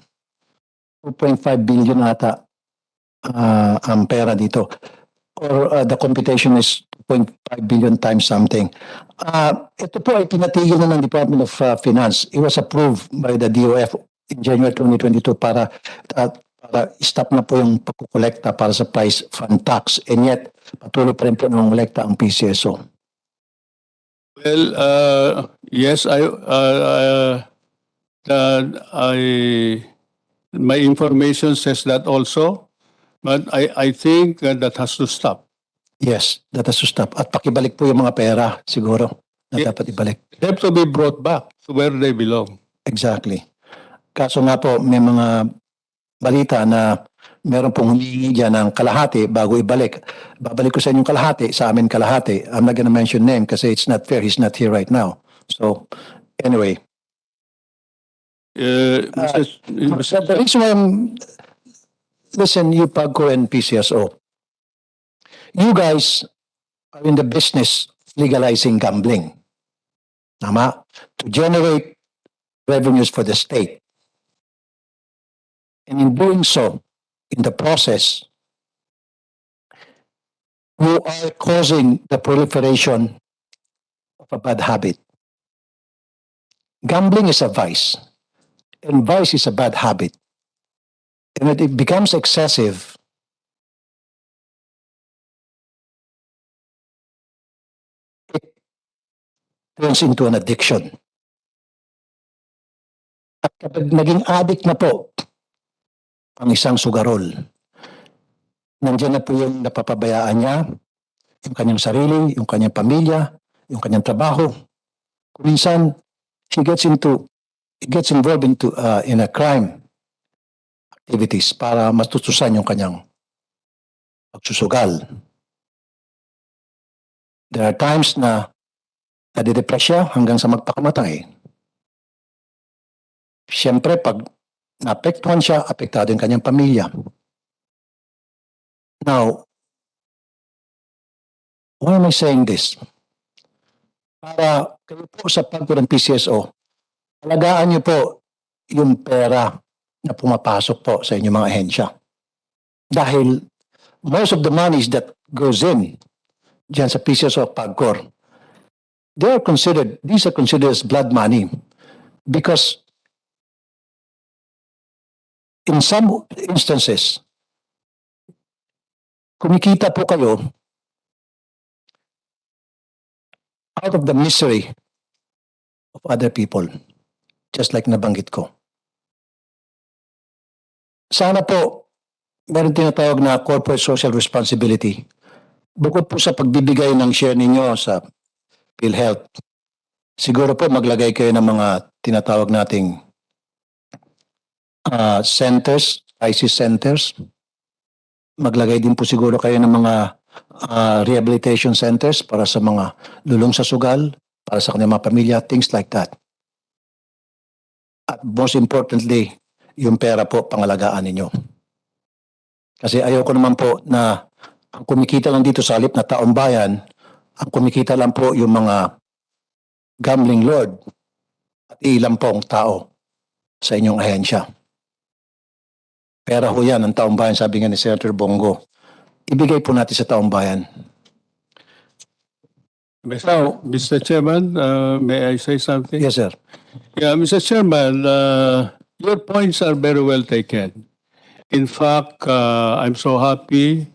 2.5 billion ata ang pera dito. Or the computation is 2.5 billion times something. Ito po ay pinatigil na ng Department of Finance. It was approved by the DOF in January 2022 para stop na po yung pagkukolekta para sa price fund tax. And yet, patuloy pa rin po ng kolekta ang PCSO. Well, yes, my information says that also, but I think that has to stop. Yes, that has to stop. At pakibalik po yung mga pera, siguro, na Yeah. dapat ibalik. They have to be brought back to where they belong. Exactly. Kaso nga po, may mga balita na meron pong humingi dyan ng kalahati bago ibalik. Babalik ko sa inyong kalahati, sa amin kalahati. I'm not gonna mention name kasi it's not fair. He's not here right now. So, anyway. The reason why listen, you POGO and PCSO, you guys are in the business of legalizing gambling. Tama? To generate revenues for the state. And in doing so, in the process, you are causing the proliferation of a bad habit. Gambling is a vice, and vice is a bad habit. And when it becomes excessive, it turns into an addiction. At kapag naging addict na po ang isang sugarol, nandiyan na po yung napapabayaan niya, yung kanyang sarili, yung kanyang pamilya, yung kanyang trabaho. Kung minsan, he gets involved in a crime activities para matutusan yung kanyang pagsusugal. There are times na nadidepress siya hanggang sa magpakamatay. Siyempre, pag naapektuhan siya, apektado yung kanyang pamilya. Now, why am I saying this? Para kayo po sa POGO ng PCSO, alagaan niyo po yung pera na pumapasok po sa inyong mga ahensya. Dahil most of the monies that goes in dyan sa PCSO PAGCOR, these are considered as blood money because in some instances, kumikita po kayo out of the misery of other people, just like nabanggit ko. Sana po, meron tinatawag na corporate social responsibility. Bukod po sa pagbibigay ng share ninyo sa PhilHealth, siguro po maglagay kayo ng mga tinatawag nating centers, crisis centers. Maglagay din po siguro kayo ng mga rehabilitation centers para sa mga lulong sa sugal, para sa kanilang mga pamilya, things like that. At most importantly, yung pera po pangalagaan ninyo. Kasi ayoko naman po na ang kumikita lang dito sa halip na taong bayan, ang kumikita lang po yung mga gambling lord at ilang pong tao sa inyong ahensya. Pera ho yan ang taong bayan, sabi nga ni Senator Bongo. Ibigay po natin sa taong bayan. Mr. Chairman, may I say something? Yes, sir. Yeah, Mr. Chairman, your points are very well taken. In fact, I'm so happy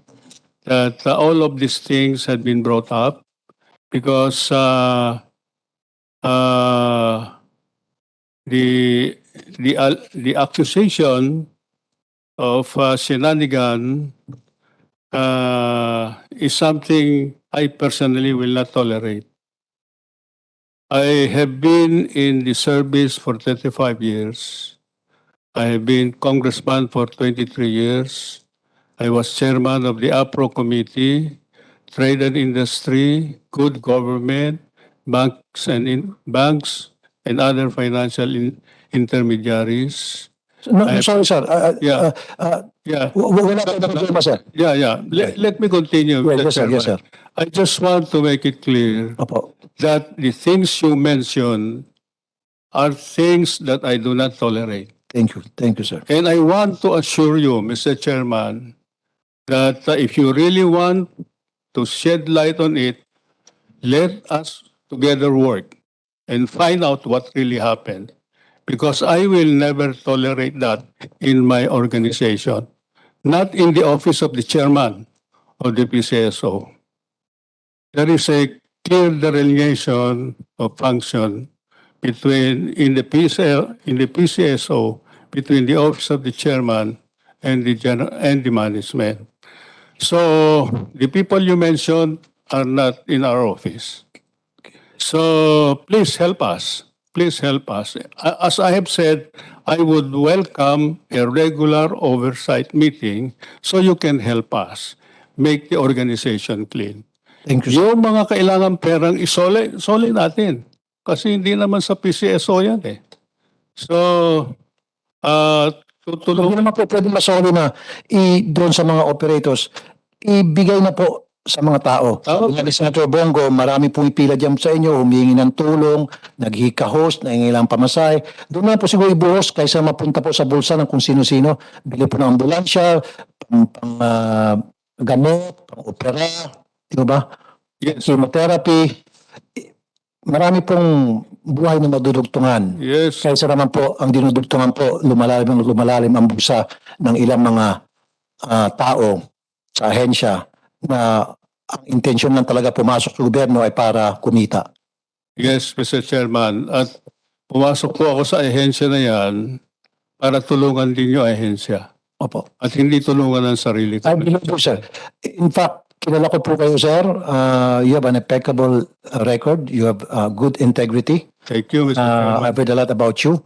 that all of these things had been brought up because the accusation of shenanigan is something I personally will not tolerate. I have been in the service for 35 years. I have been congressman for 23 years. I was chairman of the APRO committee, trade and industry, good government, banks and other financial intermediaries. No, I- sorry, sir. Yeah. Yeah. Wala tayong problema, sir. Yeah. Let me continue, Yes, Mr. yes, sir. Yes, sir. Chairman. I just want to make it clear Opo. that the things you mentioned are things that I do not tolerate. Thank you. Thank you, sir. And I want to assure you, Mr. Chairman, that if you really want to shed light on it, let us together work and find out what really happened. Because I will never tolerate that in my organization, not in the office of the chairman of the PCSO. There is a clear delineation of function between in the PCSO between the office of the chairman and the management. So the people you mentioned are not in our office. So please help us. Please help us. As I have said, I would welcome a regular oversight meeting so you can help us make the organization clean. Thank you, sir. Yung mga kailangan perang isole natin. Kasi hindi naman sa PCSO yan eh. So, Hindi tutulong. naman po pwede masoli na doon sa mga operators, ibigay na po sa mga tao. Tama. Sabi nga ni Senator Bongo, marami pumipila dyan sa inyo, humingi ng tulong, naghika-host, nangingilang pamasay. Doon na po siguro ibuhos kaysa mapunta po sa bulsa ng kung sino-sino. Bili po ng ambulansya, gamot, pang opera, di ba? Yes. Chemotherapy. Marami pong buhay na madudugtungan. Yes. Kaysa naman po, ang dinudugtungan po, lumalalim ang busa ng ilang mga tao sa ahensya na ang intensyon lang talaga pumasok sa gobyerno ay para kumita. Yes, Mr. Chairman. At pumasok po ako sa ahensya na yan para tulungan din yung ahensya. Opo. At hindi tulungan ang sarili ko. I believe po, sir. In fact, kilala ko po kayo, sir. You have an impeccable record. You have good integrity. Thank you, Mr. Chairman. I've read a lot about you.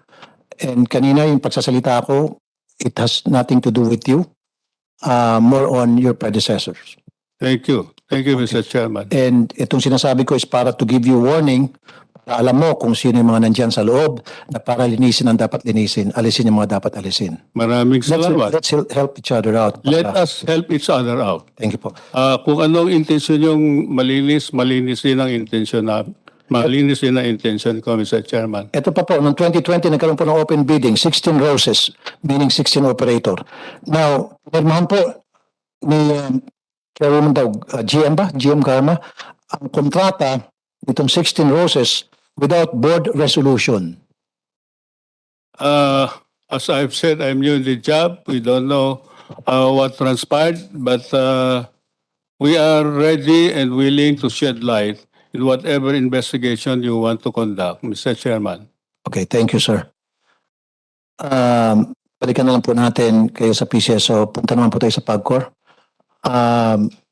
And kanina yung pagsasalita ko, it has nothing to do with you. More on your predecessors. Thank you. Thank you, Mr. Chairman. And itong sinasabi ko is para to give you warning, para alam mo kung sino yung mga nandyan sa loob na para linisin ang dapat linisin, alisin yung mga dapat alisin. Maraming salamat. Let's help each other out. Let us help each other out. Thank you po. Kung anong intensyon yung malinis din ang intensyon na malinis din ang intensyon ko, Mr. Chairman. Ito pa po, noong 2020 nagkaroon po ng open bidding, 16 roses, meaning 16 operator. Now, pirmahan po ni Chairwoman daw, GM Garma, ang kontrata itong 16 roses without board resolution. As I've said, I'm new in the job. We don't know what transpired, but we are ready and willing to shed light in whatever investigation you want to conduct, Mr. Chairman. Okay, thank you, sir. Balikan na lang po natin kayo sa PCSO. Punta naman po tayo sa PAGCOR.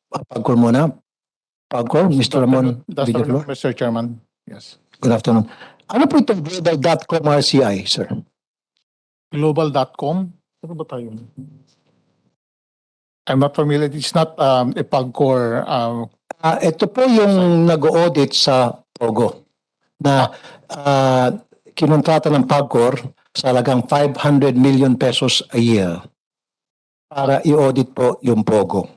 PAGCOR muna. PAGCOR, Mr. Ramon Villaflor. Mr. Chairman. Yes. Good afternoon. Ano po itong global.com RCI, sir? Global.com? Ano ba tayo? I'm not familiar. It's not a PAGCOR. Ito po yung nag-audit sa POGO na kinontrata ng PAGCOR sa halagang 500 million pesos a year para i-audit po yung POGO.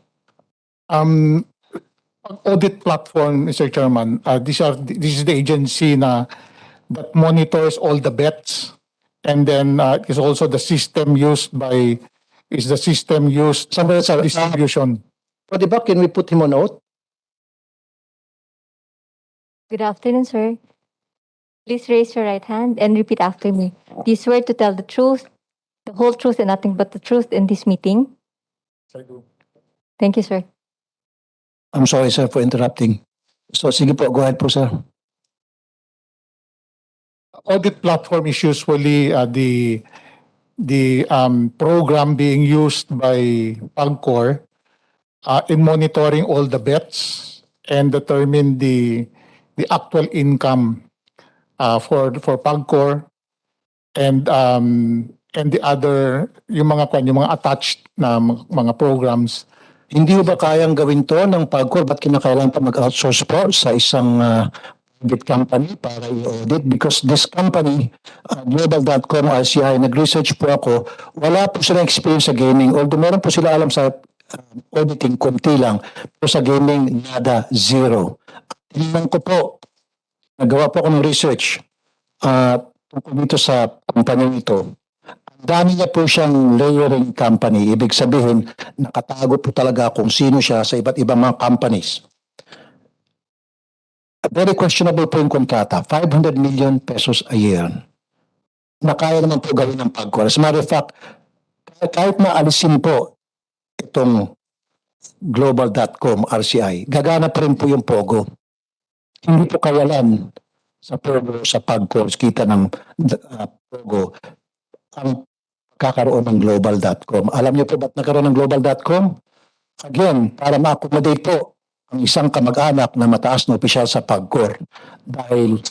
Audit platform, Mr. Chairman. This is the agency that monitors all the bets, and then is also the system used Sandali, sir. distribution. Pwede ba, can we put him on oath? Good afternoon, sir. Please raise your right hand and repeat after me. Do you swear to tell the truth, the whole truth, and nothing but the truth in this meeting? Thank you, sir. I'm sorry, sir, for interrupting. So, sige po, go ahead po, sir. Audit platform is usually the program being used by PAGCOR in monitoring all the bets and determine the actual income for PAGCOR and the other yung mga attached na mga programs. Hindi ba kayang gawin to ng PAGCOR? Ba't kinakailangan pa mag-outsource po sa isang private company para i-audit because this company, global.com RCI, nag-research po ako, wala po silang experience sa gaming. Although meron po sila alam sa auditing, konti lang. Pero sa gaming, nada, zero. Tingnan ko po, nagawa po ako ng research tungkol dito sa kumpanya ito. Ang dami niya po siyang layering company. Ibig sabihin, nakatago po talaga kung sino siya sa iba't ibang mga companies. Very questionable po yung kontrata. 500 million pesos a year. Na kaya naman po gawin ng POGO. As a matter of fact, kahit maalisin po itong global.com RCI, gagana pa rin po yung POGO. Hindi po kawalan sa POGO, sa POGO, kita ng POGO, ang kakaroon ng global.com. Alam niyo po ba't nagkaroon ng global.com? Again, para ma-accommodate po ang isang kamag-anak na mataas na opisyal sa PAGCOR. Dahil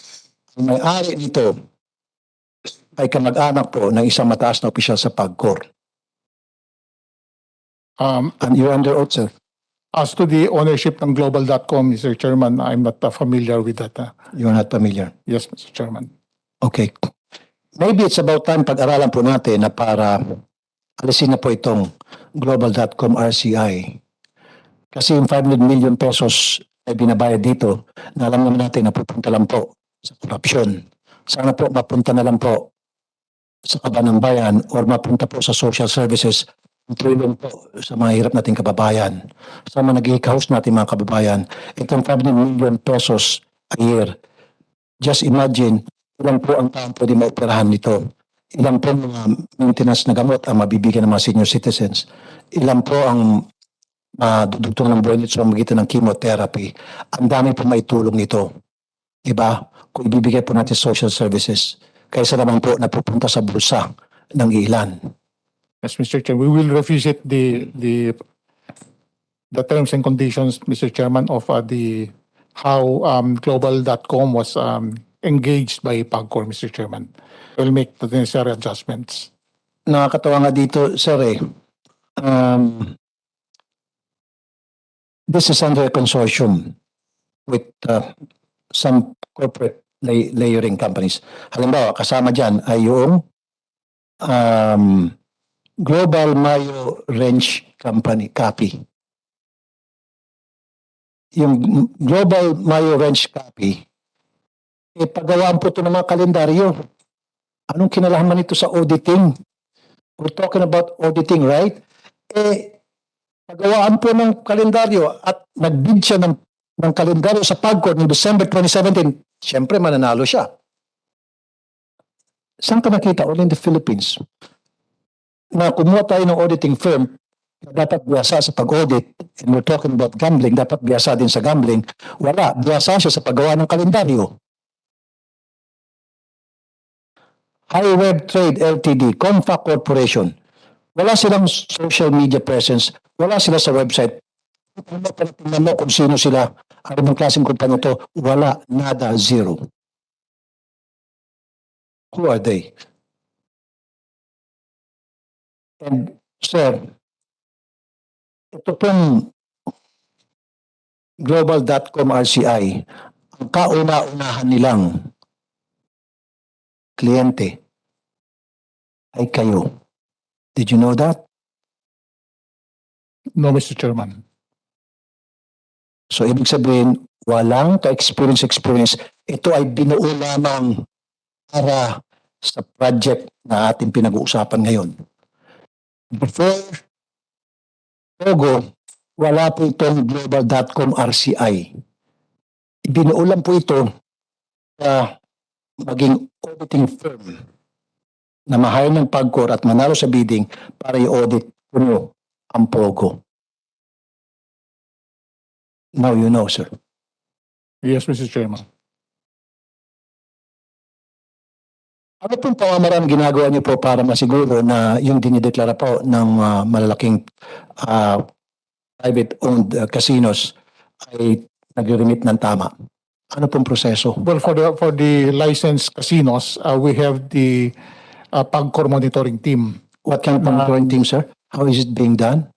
ang may-ari nito ay kamag-anak po ng isang mataas na opisyal sa PAGCOR. And you're under oath, sir. As to the ownership ng global.com, Mr. Chairman, I'm not familiar with that. You're not familiar. Yes, Mr. Chairman. Okay. Maybe it's about time pag-aralan po natin na para alisin na po itong global.com RCI. Kasi yung 500 million pesos ay binabayad dito, na alam naman natin na pupunta lang po sa korupsyon. Sana po mapunta na lang po sa kaban ng bayan or mapunta po sa social services, tulong po sa mga hirap nating kababayan. Sa mga nag-i-house natin mga kababayan, itong 500 million pesos a year. Just imagine, ilan po ang taong pwede maoperahan nito. Ilan po mga maintenance na gamot ang mabibigyan ng mga senior citizens. Ilan po ang dudugtong ng buhay nito sa magitan ng chemotherapy. Ang dami po maitulong nito. Diba? Kung ibibigay po natin social services, kaysa naman po napupunta sa bulsa ng ilan. Yes, Mr. Chair, we will revisit the terms and conditions, Mr. Chairman, of how global.com was engaged by PAGCOR, Mr. Chairman. We'll make the necessary adjustments. Nakakatawa nga dito, sir this is under a consortium with some corporate layering companies. Halimbawa, kasama dyan ay yung Global Mayo Range Company, CAPI. Yung Global Mayo Range CAPI, pagawaan po ito ng mga kalendaryo. Anong kinalaman nito sa auditing? We're talking about auditing, right? Pagawaan po ng kalendaryo at nag-bid siya ng kalendaryo sa PAGCOR noong December 2017, siyempre mananalo siya. Saan ka nakita? All in the Philippines. Na kumuha tayo ng auditing firm na dapat biyasa sa pag-audit, and we're talking about gambling, dapat biyasa din sa gambling. Wala, biyasa siya sa paggawa ng kalendaryo. High Web Trade Ltd, Comfa Corporation. Wala silang social media presence. Wala sila sa website. Tingnan mo kung sino sila. Anong klaseng kumpanya ito? Wala, nada, zero. Who are they? And sir, ito pong global.com RCI, ang kauna-unahan nilang kliyente ay kayo. Did you know that? No, Mr. Chairman. So, ibig sabihin, walang ka-experience. Ito ay binuo lamang para sa project na ating pinag-uusapan ngayon. Before POGO, wala po itong global.com RCI. Binuo lang po ito sa maging auditing firm na ma-hire ng PAGCOR at manalo sa bidding para i-audit puno ang POGO. Now you know, sir. Yes, Mr. Chairman. Ano pong pamamaraan ginagawa niyo po para masiguro na yung dinideklara po ng malalaking private-owned casinos ay nag-remit ng tama? Ano pong proseso? Well, for the licensed casinos, we have the PAGCOR monitoring team. What kind of monitoring team, sir? How is it being done?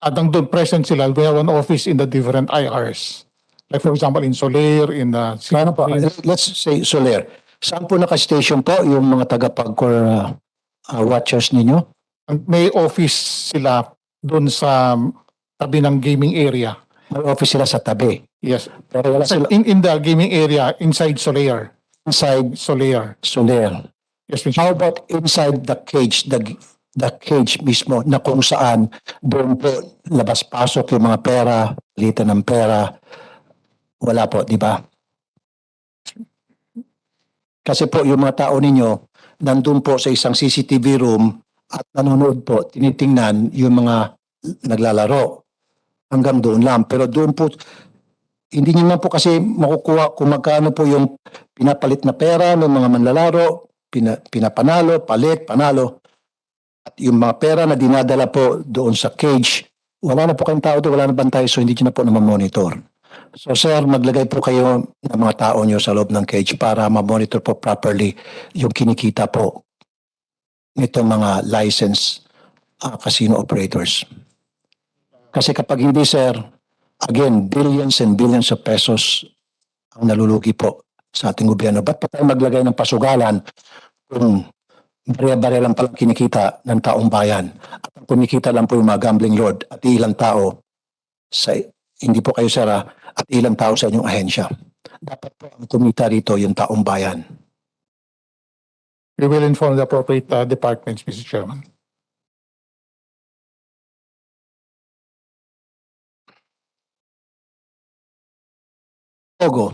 At ang doon present sila, we have an office in the different IRs. Like for example, in Soler, in Paano po? Let's say Soler. Saan po naka-station po yung mga taga-PAGCOR watchers ninyo? may office sila doon sa tabi ng gaming area. May office sila sa tabi. Yes. Pero wala sila In the gaming area, inside Soler. inside Soler. Soler. Yes, Mr. How about inside the cage, the cage mismo na kung saan doon po labas-pasok yung mga pera, litan ng pera, wala po, di ba? Kasi po yung mga tao ninyo, nandun po sa isang CCTV room at nanonood po, tinitingnan yung mga naglalaro. Hanggang doon lang. Pero doon po, hindi nyo man po kasi makukuha kung magkano po yung pinapalit na pera ng mga manlalaro, pinapanalo, palit, panalo. At yung mga pera na dinadala po doon sa cage, wala na po kayong tao doon, wala na bantay, so hindi nyo na po monitor. So sir, maglagay po kayo ng mga tao nyo sa loob ng cage para ma-monitor po properly yung kinikita po nitong mga licensed casino operators. Kasi kapag hindi sir, again, billions and billions of pesos ang nalulugi po sa ating gobyerno. Ba't pa tayo maglagay ng pasugalan kung barya-barya lang palang kinikita ng taong bayan at ang kumikita lang po yung mga gambling lord at ilang tao sa, hindi po kayo sir at ilang tao sa inyong ahensya. Dapat po ang kumita rito yung taong bayan. We will inform the appropriate departments, Mr. Chairman. POGO.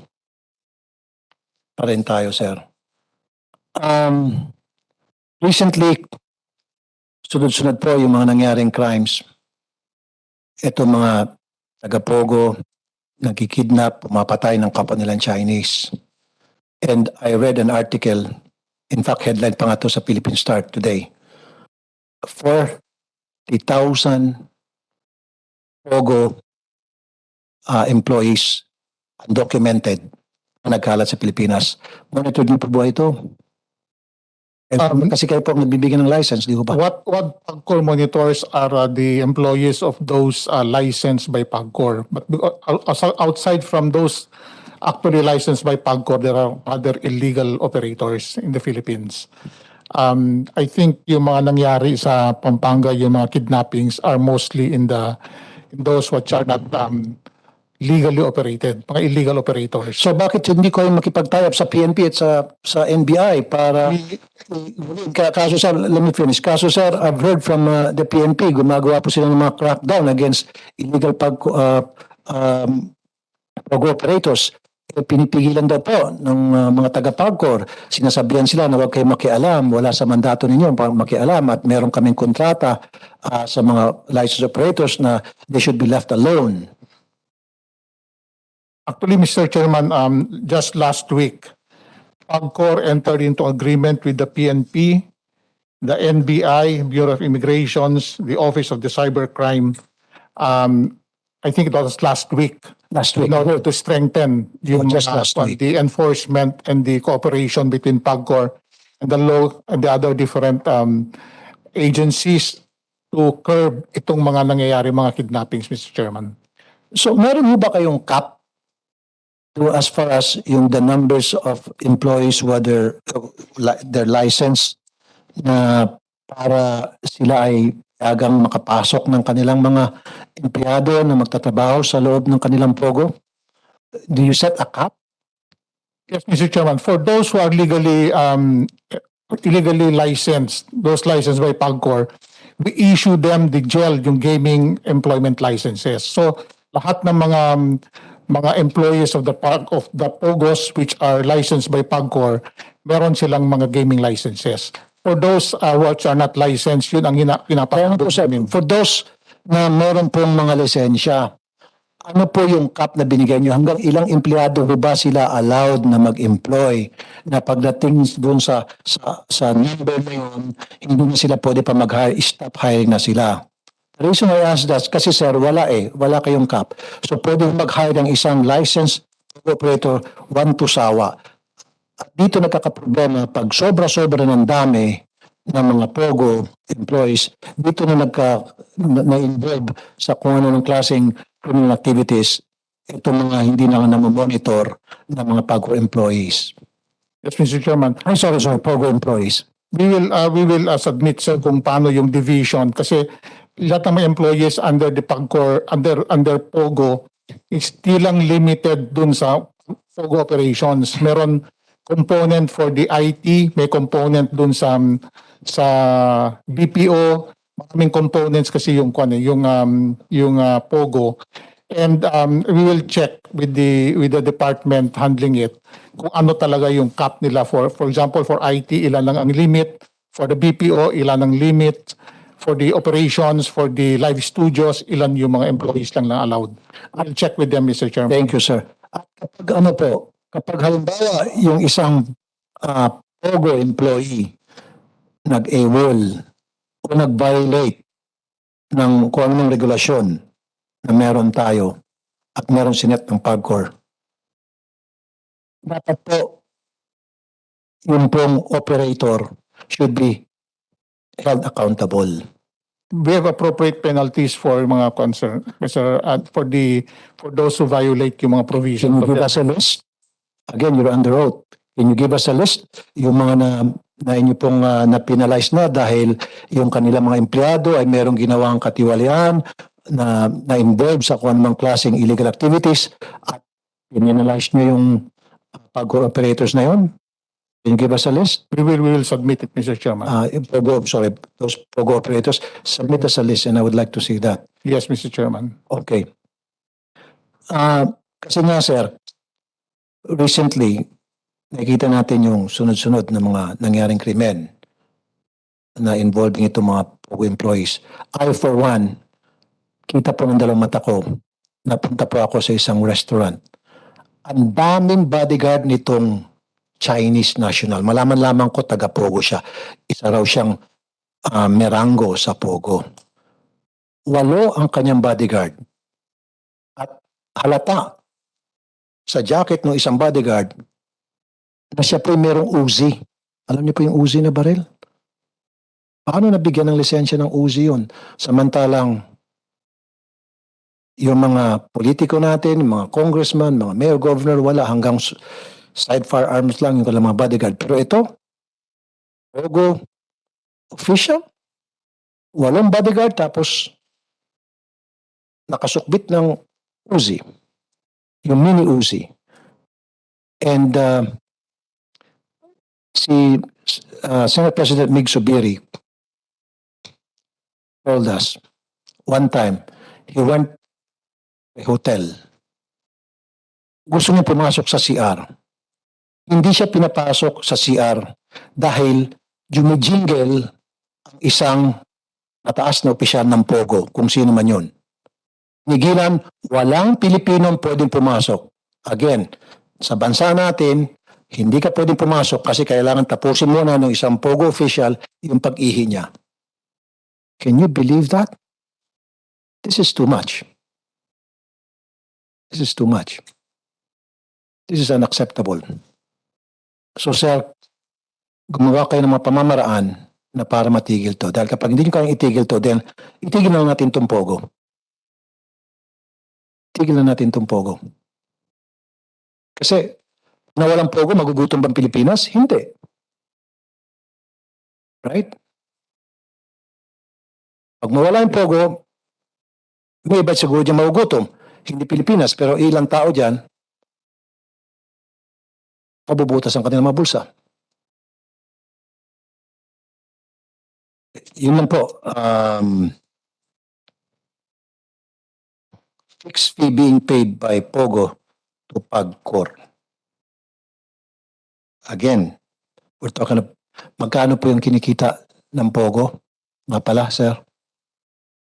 Pa rin tayo, sir. Recently, sunod-sunod po yung mga nangyaring crimes. Ito mga taga-POGO, nagkikidnap, pumapatay ng kapwa nilang Chinese. And I read an article, in fact, headline pa nga to sa Philippine Star today. 40,000 POGO employees undocumented na nagkalat sa Pilipinas. Monitor niyo po ba ito? Kasi kayo po ang nagbibigyan ng license, di ba? What PAGCOR monitors are the employees of those licensed by PAGCOR. But outside from those actually licensed by PAGCOR, there are other illegal operators in the Philippines. I think yung mga nangyari sa Pampanga, yung mga kidnappings are mostly in those which are not legally operated, mga illegal operators. So bakit hindi ko makipag-tie-up sa PNP at sa NBI para kaso sir, let me finish. Kaso sir, I've heard from the PNP, gumagawa po sila ng mga crackdown against illegal POGO operators. Pinipigilan daw po ng mga taga-PAGCOR. Sinasabihan sila na huwag kayo makialam, wala sa mandato ninyo makialam at meron kaming kontrata sa mga licensed operators na they should be left alone. Actually, Mr. Chairman, just last week, PAGCOR entered into agreement with the PNP, the NBI, Bureau of Immigrations, the Office of the Cybercrime. I think it was last week. In order to strengthen the enforcement and the cooperation between PAGCOR and the law and the other different agencies to curb itong mga nangyayari, mga kidnappings, Mr. Chairman. So meron mo ba kayong cap as far as yung the numbers of employees, whether their license, na para sila ay agang makapasok ng kanilang mga empleyado na magtatrabaho sa loob ng kanilang POGO? Do you set a cap? Yes, Mr. Chairman. For those who are illegally licensed, those licensed by PAGCOR, we issue them the GEL, yung gaming employment licenses. So lahat ng mga employees of the POGOs which are licensed by PAGCOR, meron silang mga gaming licenses. For those which are not licensed, yun ang pinapakita namin. For those na meron pong mga lisensya, ano po yung cap na binigay nyo? Hanggang ilang empleyado ba sila allowed na mag-employ? Na pagdating doon sa number na yun, hindi na sila pwede pa mag-hire, stop hiring na sila. The reason I ask that, kasi sir, wala kayong cap. So pwede mag-hire ng isang licensed operator, one to sawa. At dito nagkakaproblema pag sobra-sobra ng dami ng mga POGO employees, dito na na-involve sa kung ano ng klaseng criminal activities itong mga hindi na namomonitor ng mga POGO employees? Yes, Mr. Chairman. Ay, sorry, POGO employees. We will submit sir kung paano yung division kasi lahat ng mga employees under the PAGCOR, under POGO is still lang limited dun sa POGO operations. Meron component for the IT, may component dun sa BPO, maraming components kasi yung POGO. And we will check with the department handling it kung ano talaga yung cap nila for example for IT ilan lang ang limit, for the BPO ilan ang limit, for the operations, for the live studios ilan yung mga employees lang allowed. I'll check with them, Mr. Chairman. Thank you, sir. At kapag halimbawa yung isang POGO employee nag-AWOL o nag-violate ng kung anong regulasyon na meron tayo at meron sinet ng PAGCOR, dapat po yung pong operator should be held accountable. We have appropriate penalties for mga concern, Mr. For those who violate yung mga provisions. Can you give us a list? Again, you're under oath. Can you give us a list? Yung mga na inyo pong na-penalize na dahil yung kanilang mga empleyado ay merong ginawang katiwalian na-involve sa kung anumang klaseng illegal activities at penalize nyo yung POGO operators na yun? Can you give us a list? We will submit it, Mr. Chairman. Those POGO operators, submit us a list and I would like to see that. Yes, Mr. Chairman. Okay. Kasi nga sir, recently, nakikita natin yung sunod-sunod na mga nangyaring krimen na involving itong mga POGO employees. I, for one, kita po ng dalawang mata ko, napunta po ako sa isang restaurant. Ang daming bodyguard nitong Chinese national. Malaman lamang ko, taga-POGO siya. Isa raw siyang merango sa POGO. 8 ang kanyang bodyguard. At halata sa jacket ng isang bodyguard na siya po merong Uzi. Alam niyo po yung Uzi na baril? Paano nabigyan ng lisensya ng Uzi yun? Samantalang yung mga politiko natin, yung mga congressman, mga mayor, governor, wala hanggang side firearms lang yung kanilang mga bodyguard. Pero ito, POGO official, 8 bodyguard tapos nakasukbit ng Uzi, yung mini Uzi. And si Senate President Mig Subiri told us one time he went to a hotel. Gusto niya pumasok sa CR. Hindi siya pinapasok sa CR dahil jumijingle ang isang mataas na opisyal ng POGO, kung sino man yun. Nigilan, walang Pilipinong pwedeng pumasok. Again, sa bansa natin, hindi ka pwedeng pumasok kasi kailangan tapusin muna ng isang POGO official yung pag-ihi niya. Can you believe that? This is too much. This is too much. This is unacceptable. So sir, gumawa kayo ng mga pamamaraan na para matigil to. Dahil kapag hindi nyo kayang itigil to, then itigil na natin itong POGO. Itigil na natin itong POGO. Kasi na walang POGO, magugutom bang Pilipinas? Hindi. Right? Pag mawala yung POGO, may iba siguro dyan magugutom. Hindi Pilipinas, pero ilang tao dyan, mabubutas ang kanilang mga bulsa. Yun lang po. Fixed fee being paid by POGO to PAGCOR. Again, we're talking of, magkano po yung kinikita ng POGO? Nga pala, sir?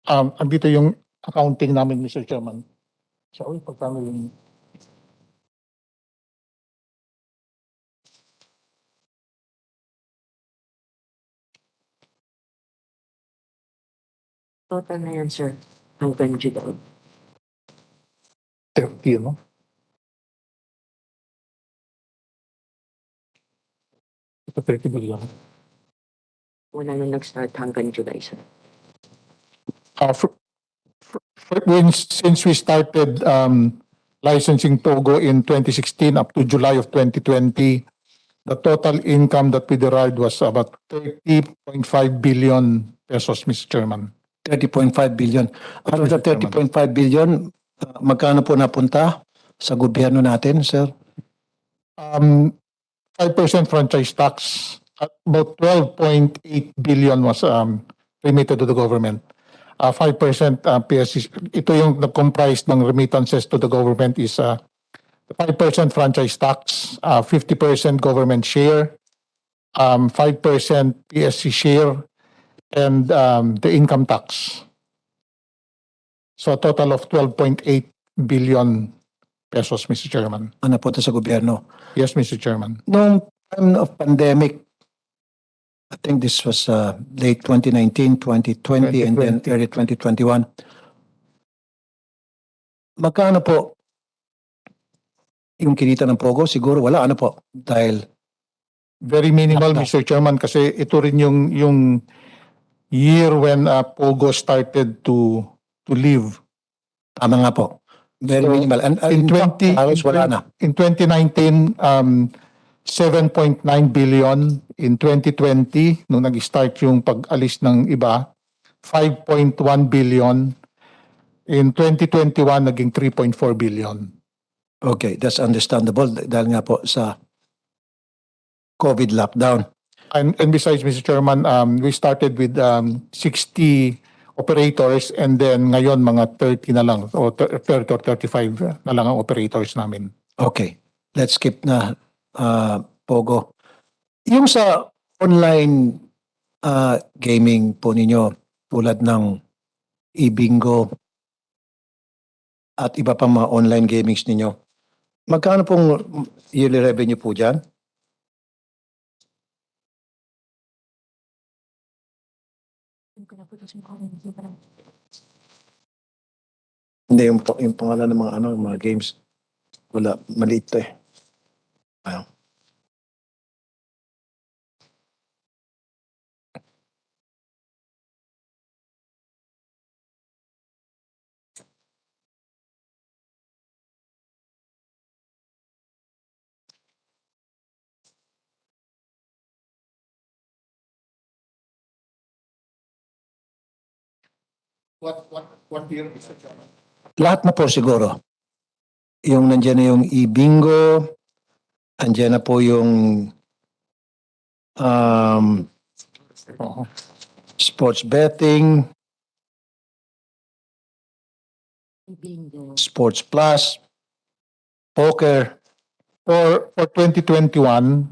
Andito yung accounting namin, Mr. Chairman. Sorry, pagkano yung... Total na yan, sir. Hanggang July. 30, no? Ito 30 billion. Wala na nag-start hanggang July, sir. Since we started licensing POGO in 2016 up to July of 2020, the total income that we derived was about 30.5 billion pesos, Mr. Chairman. 30.5 billion. Out of the Mr. Chairman. 30.5 billion, magkano po napunta sa gobyerno natin, sir? 5% franchise tax, about 12.8 billion was remitted to the government. 5% PSC, ito yung nag-comprise ng remittances to the government is 5% franchise tax, 50% government share, 5% PSC share, and the income tax. So a total of 12.8 billion pesos, Mr. Chairman. Ang napunta sa gobyerno. Yes, Mr. Chairman. Noong time of pandemic, I think this was late 2019, 2020, and then 2020. early 2021. Magkano po yung kinita ng POGO? Siguro wala, ano po? Dahil Very minimal, Lockdown. Mr. Chairman, kasi ito rin yung year when POGO started to live. tama nga po. Very So, minimal. And In fact, 20 halos wala na. in 2019, 7.9 billion. In 2020, nung nag-start yung pag-alis ng iba, 5.1 billion. In 2021, naging 3.4 billion. Okay, that's understandable dahil nga po sa COVID lockdown. And besides, Mr. Chairman, we started with 60 operators and then ngayon mga 30 na lang o 30 or 35 na lang ang operators namin. Okay, let's skip na POGO. Yung sa online gaming po ninyo tulad ng e-bingo at iba pang mga online gamings ninyo, magkano pong yearly revenue po dyan? Hindi, yung pangalan ng mga, mga games. Wala, maliit to eh. Ayaw. What year, Mr. Chairman? Lahat na po siguro. Yung nandiyan na yung e-bingo, andyan na po yung sports betting, Bingo. sports plus, poker. For 2021,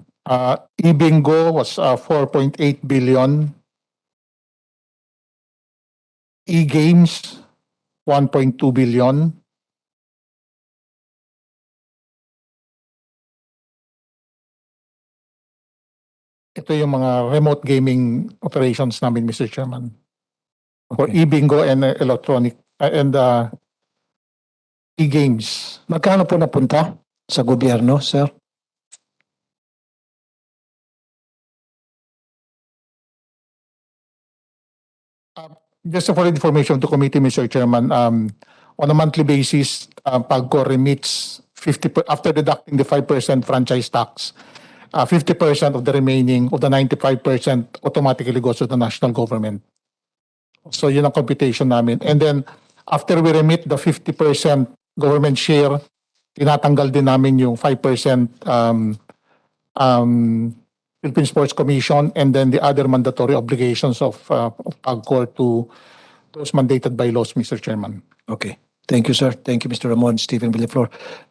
e-bingo was 4.8 billion. E-games, 1.2 billion. Ito yung mga remote gaming operations namin, Mr. Chairman. For Okay. e-bingo and electronic and e-games. Magkano po napunta sa gobyerno, sir? Just for information to committee, Mr. Chairman, on a monthly basis, PAGCO remits 50 after deducting the 5% franchise tax. 50% of the remaining of the 95% automatically goes to the national government. So yun ang computation namin. And then after we remit the 50% government share, tinatanggal din namin yung 5% Philippine Sports Commission and then the other mandatory obligations of PAGCOR to those mandated by laws, Mr. Chairman. Okay. Thank you, sir. Thank you, Mr. Ramon, Stephen Villaflor.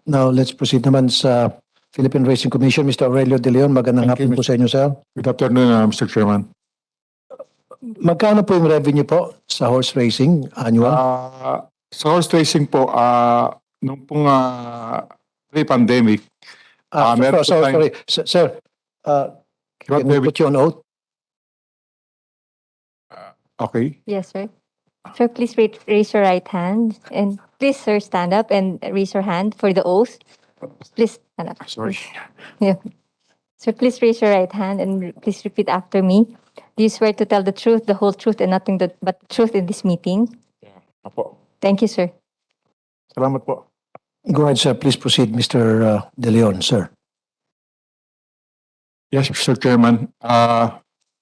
Now, let's proceed naman sa Philippine Racing Commission. Mr. Aurelio De Leon, magandang Thank you, hapon po sa inyo, sir. Good afternoon, Mr. Chairman. Magkano po yung revenue po sa horse racing annual? Sa horse racing po, nung pong pre-pandemic, meron po tayong- sorry. Sir, can we put you on oath? Okay. Yes, sir. Sir, please raise your right hand. And please, sir, stand up and raise your hand for the oath. Please stand up. Sorry. Yeah. Sir, please raise your right hand and please repeat after me. Do you swear to tell the truth, the whole truth, and nothing but the truth in this meeting? Apo. Thank you, sir. Salamat po. Go ahead, sir. Please proceed, Mr. De Leon, sir. Yes, Mr. Chairman.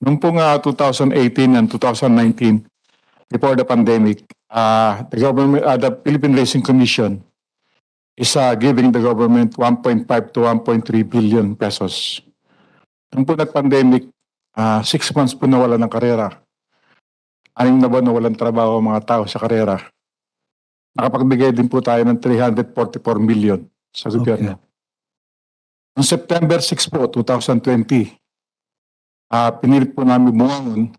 Noong pong 2018 and 2019, before the pandemic, the Philippine Racing Commission is giving the government 1.5 to 1.3 billion pesos. Noong po nag-pandemic, 6 months po nawala ng karera. 6 na buwan nawalan trabaho ang mga tao sa karera. Nakapagbigay din po tayo ng 344 million sa gobyerno. Noong September 6 po, 2020, pinilit po namin bumangon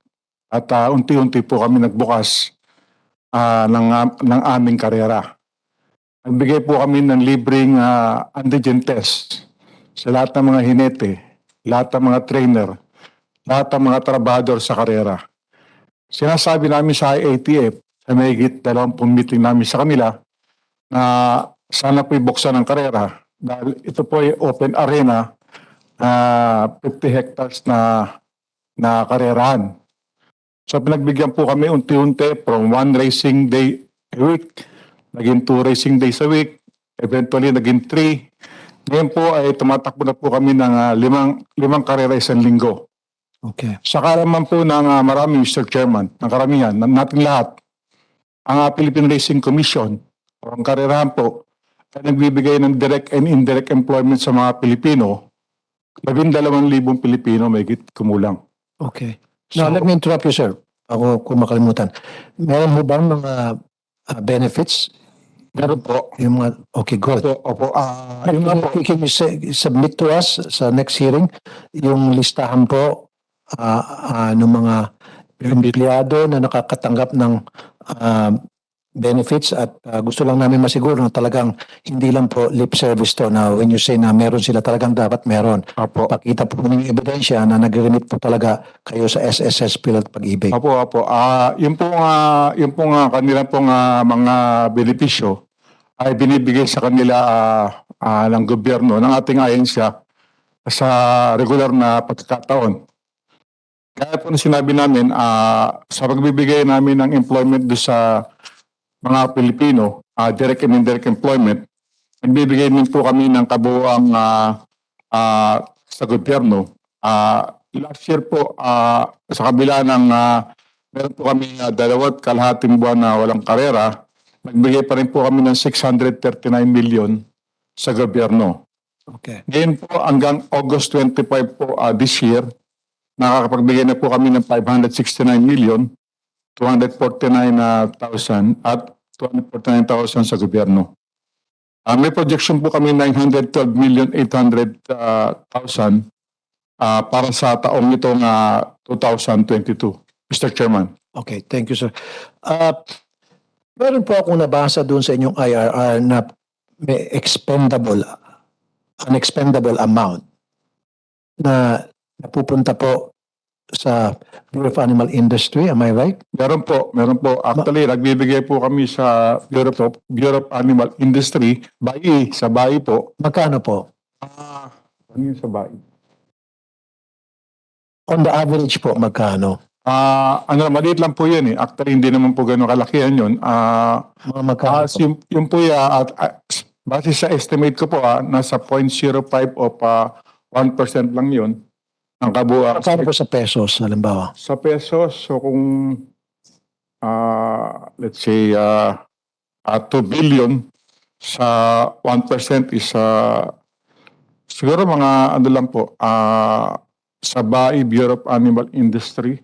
at unti-unti po kami nagbukas ng aming karera. Nagbigay po kami ng libreng antigen test sa lahat ng mga hinete, lahat ng mga trainer, lahat ng mga trabador sa karera. Sinasabi namin sa IATF, sa mahigit 20 meeting namin sa kanila, na sana po ibuksan ang karera dahil ito po ay open arena, 50 hectares na karerahan. So pinagbigyan po kami unti-unti from 1 racing day a week, naging 2 racing days a week, eventually naging 3. Ngayon po ay tumatakbo na po kami ng 5 karera isang linggo. Okay. Sa kalaman po ng marami, Mr. Chairman, ng karamihan, natin lahat, ang Philippine Racing Commission o ang karerahan po ay nagbibigay ng direct and indirect employment sa mga Pilipino, 12,000 Pilipino may kumulang. Okay. Now, let me interrupt you, sir. Ako kung makalimutan. Meron mo bang mga benefits? Meron po. Yung mga, okay, good. Opo. Can you submit to us sa next hearing yung listahan po ng mga empleyado na nakakatanggap ng benefits at gusto lang namin masiguro na talagang hindi lang po lip service to na when you say na meron sila talagang dapat meron. Opo. Pakita po ng ebidensya na nag-remit po talaga kayo sa SSS Pilat Pag-ibig. Opo. Yung pong kanila pong mga benepisyo ay binibigay sa kanila ng gobyerno, ng ating ahensya sa regular na pagkakataon. Kaya po na sinabi namin, sa pagbibigay namin ng employment do sa mga Pilipino, direct and indirect employment, nagbibigay din po kami ng kabuuang sa gobyerno. Last year po, sa kabila ng meron po kami 2.5 buwan na walang karera, nagbigay pa rin po kami ng 639 million sa gobyerno. Okay. Ngayon po hanggang August 25 po this year, nakakapagbigay na po kami ng 569 million, 249,000 at 249,000 sa gobyerno. May projection po kami 912,800,000 para sa taong itong 2022. Mr. Chairman. Okay, thank you, sir. Meron po akong nabasa doon sa inyong IRR na may unexpendable amount na napupunta po sa Bureau of Animal Industry. Am I right? Meron po. Actually, nagbibigay po kami sa Bureau of Animal Industry, sa bayi po. Magkano po? Ano yun sa bayi? On the average po, magkano? Maliit lang po yun eh. Actually, hindi naman po gano'ng kalakihan yun. Mga magkano po? Yung po base sa estimate ko po, nasa 0.05 o 1% lang yun. Ang kabuuan. Magkano po sa pesos, halimbawa? Sa pesos, so kung let's say 2 billion sa 1% is siguro mga ano lang po, sa BAI, Bureau of Animal Industry.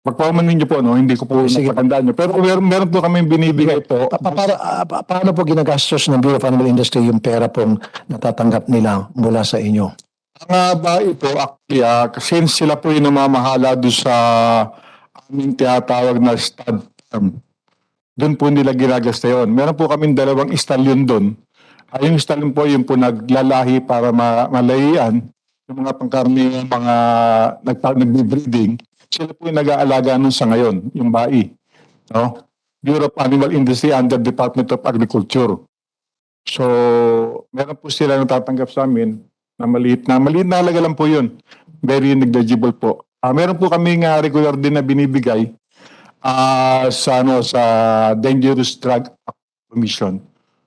Pagpaumanin niyo po, no? Hindi ko po napagandaan niyo. Pero meron po kami binibigay po. Paano po ginagastos ng Bureau of Animal Industry yung pera pong natatanggap nila mula sa inyo? Ang BAI po, actually, since sila po yung namamahala doon sa aming tinatawag na stud farm, doon po nila ginagasta yun. Meron po kaming 2 stallion doon. Yung stallion po, yung po naglalahi para malayian yung mga pangkarni, mga nagbe-breeding. Sila po yung nag-aalaga nun sa ngayon, yung BAI. No? Bureau of Animal Industry under Department of Agriculture. So, meron po sila natatanggap sa amin na maliit na halaga lang po yun. Very negligible po. Meron po kaming regular din na binibigay sa Dangerous Drug Commission.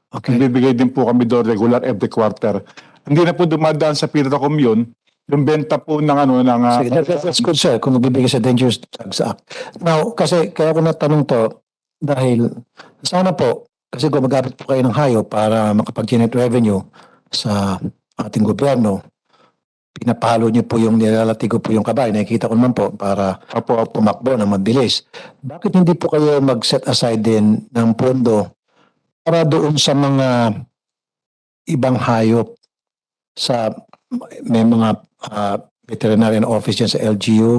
Okay. Nagbibigay din po kami doon regular every quarter. Hindi na po dumadaan sa Piracom yun, yung benta po ng Sige, that's good, sir, kung magbibigay sa Dangerous Drugs Act. Now, kasi kaya ko natanong to dahil sana po, kasi gumagamit po kayo ng hayop para makapag-generate revenue sa ating gobyerno, pinapahalo niyo po yung nilalatigo po yung kabayo. Nakikita ko naman po para tumakbo na mabilis. Bakit hindi po kayo mag-set aside din ng pondo para doon sa mga ibang hayop sa may mga veterinarian office dyan sa LGU,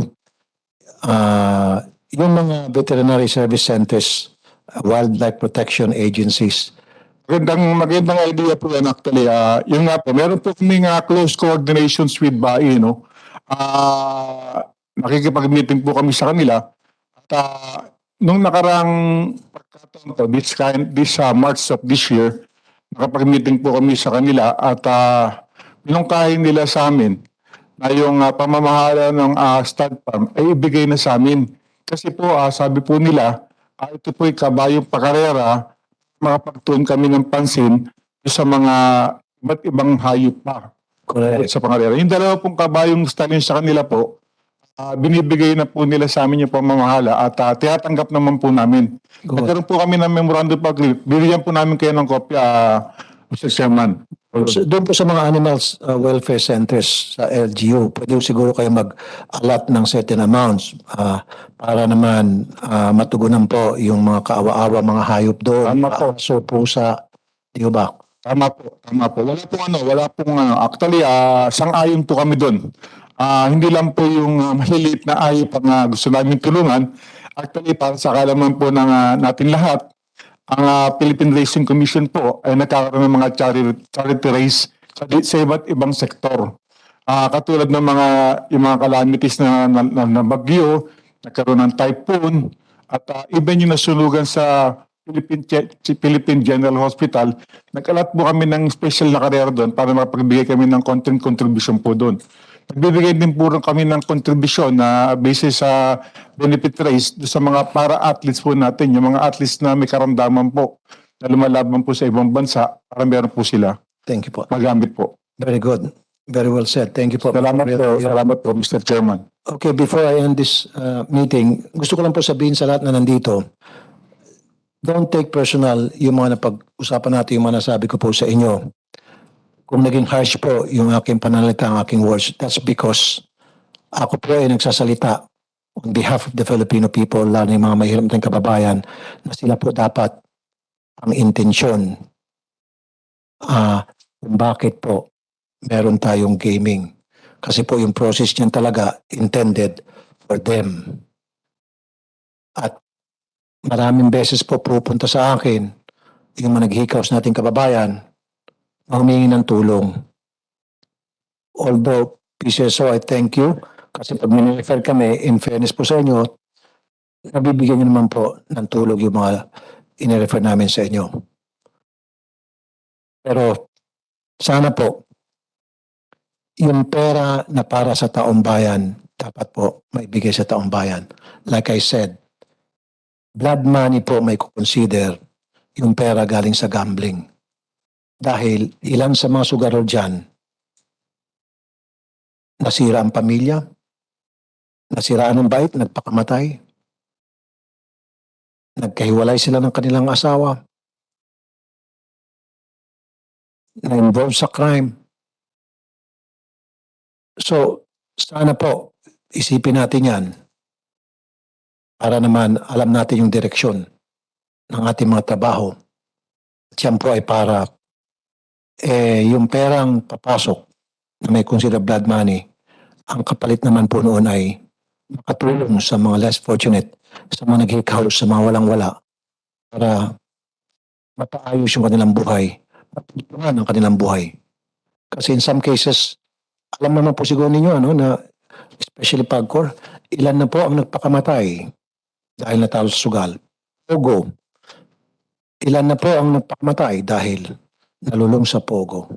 yung mga veterinary service centers, wildlife protection agencies. Magandang idea po yan actually. Yung nga po, meron po kaming close coordinations with BAI, no? Nakikipag-meeting po kami sa kanila. At nung nakarang pagkataon po, this March of this year, nakapag-meeting po kami sa kanila at pinungkahin nila sa amin na yung pamamahala ng stud farm ay ibigay na sa amin. Kasi po, sabi po nila, ito po'y kabayong pakarera, makapagtuon kami ng pansin sa mga iba't ibang hayop pa. Correct. Sa pangarera. Yung dalawa pong kabayong stallion sa kanila po, binibigay na po nila sa amin yung pamamahala at tinatanggap naman po namin. Good. Nagkaroon po kami ng memorandum of agreement. Bibigyan po namin kayo ng kopya, Mr. Chairman. So, doon po sa mga animals welfare centers sa LGU, pwede siguro kayo mag-allot ng certain amounts para naman matugunan po yung mga kaawa-awa, mga hayop doon. Tama po. Aso, pusa, di ba? Tama po, tama po. Wala pong actually, sang-ayon po kami doon. Hindi lang po yung maliliit na ayop ang gusto namin tulungan. Actually, para sa kaalaman po ng natin lahat, ang Philippine Racing Commission po ay nagkakaroon ng mga charity race sa iba't ibang sektor. Katulad ng yung mga calamities na bagyo, nagkaroon ng typhoon, at even yung nasunugan sa Philippine General Hospital, nag-alat po kami ng special na karera doon para makapagbigay kami ng content contribution po doon. Nagbibigay din po kami ng contribution na basis sa benefit race sa mga para-athletes po natin, yung mga athletes na may karamdaman po na lumalaban po sa ibang bansa para meron po sila Thank you po. magamit po. Very good. Very well said. Thank you po. Salamat po, Mr. Chairman. Okay, before I end this meeting, gusto ko lang po sabihin sa lahat na nandito, don't take personal yung mga napag-usapan natin, yung mga nasabi ko po sa inyo. Kung naging harsh po yung aking pananalita, ang aking words, that's because ako po ay nagsasalita on behalf of the Filipino people, lalo yung mga mahirap nating kababayan, na sila po dapat ang intensyon kung bakit po meron tayong gaming. Kasi po yung process niyan talaga intended for them. At maraming beses po pupunta sa akin yung mga naghihikaos nating kababayan na humingi ng tulong. Although, PCSO, I thank you kasi pag minirefer kami, in fairness po sa inyo, nabibigyan nyo naman po ng tulong yung mga inirefer namin sa inyo. Pero sana po, yung pera na para sa taong bayan, dapat po maibigay sa taong bayan. Like I said, blood money po may consider yung pera galing sa gambling. Dahil ilan sa mga sugarol dyan, nasira ang pamilya, nasiraan ng bait, nagpakamatay, nagkahiwalay sila ng kanilang asawa, na-involve sa crime. So, sana po, isipin natin yan para naman alam natin yung direksyon ng ating mga trabaho. At yan po ay para yung perang papasok na may consider blood money, ang kapalit naman po noon ay makatulong sa mga less fortunate, sa mga naghihikaos, sa mga walang-wala para mapaayos yung kanilang buhay, matulungan ang kanilang buhay. Kasi in some cases, alam naman po siguro ninyo na especially POGO, ilan na po ang nagpakamatay dahil natalo sa sugal. POGO, ilan na po ang nagpakamatay dahil nalulong sa POGO.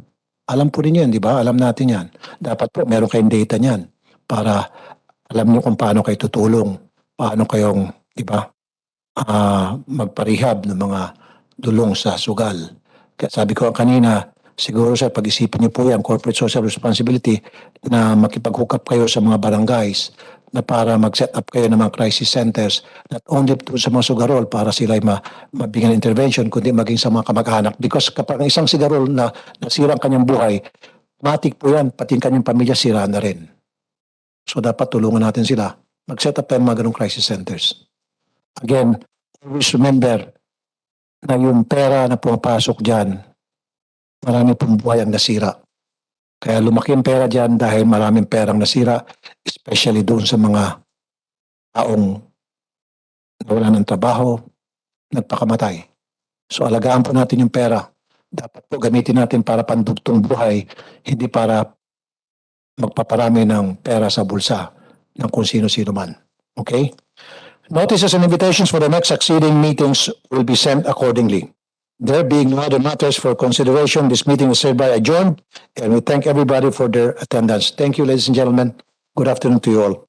Alam po rin yan, di ba? Alam natin yan. Dapat po meron kayong data niyan para alam niyo kung paano kayo tutulong, paano kayong, di ba, magparehab ng mga dulong sa sugal. Kaya sabi ko kanina, siguro sir, pag-isipin niyo po yan, corporate social responsibility, na makipag-hook up kayo sa mga barangays na para mag-set up kayo ng mga crisis centers, not only to sa mga sugarol para sila ay mabigyan ng intervention, kundi maging sa mga kamag-anak. Because kapag ang isang sugarol na nasira ang kanyang buhay, matik po yan, pati ang kanyang pamilya sira na rin. So dapat tulungan natin sila. Mag-set up tayo mga ganong crisis centers. Again, always remember na yung pera na pumapasok dyan, marami pong buhay ang nasira. Kaya lumaki ang pera dyan dahil maraming perang nasira, especially doon sa mga taong nawala ng trabaho, nagpakamatay. So alagaan po natin yung pera. Dapat po gamitin natin para pandugtong buhay, hindi para magpaparami ng pera sa bulsa ng kung sino-sino man. Okay? Notices and invitations for the next succeeding meetings will be sent accordingly. There being no other matters for consideration, this meeting is hereby adjourned, and we thank everybody for their attendance. Thank you, ladies and gentlemen. Good afternoon to you all.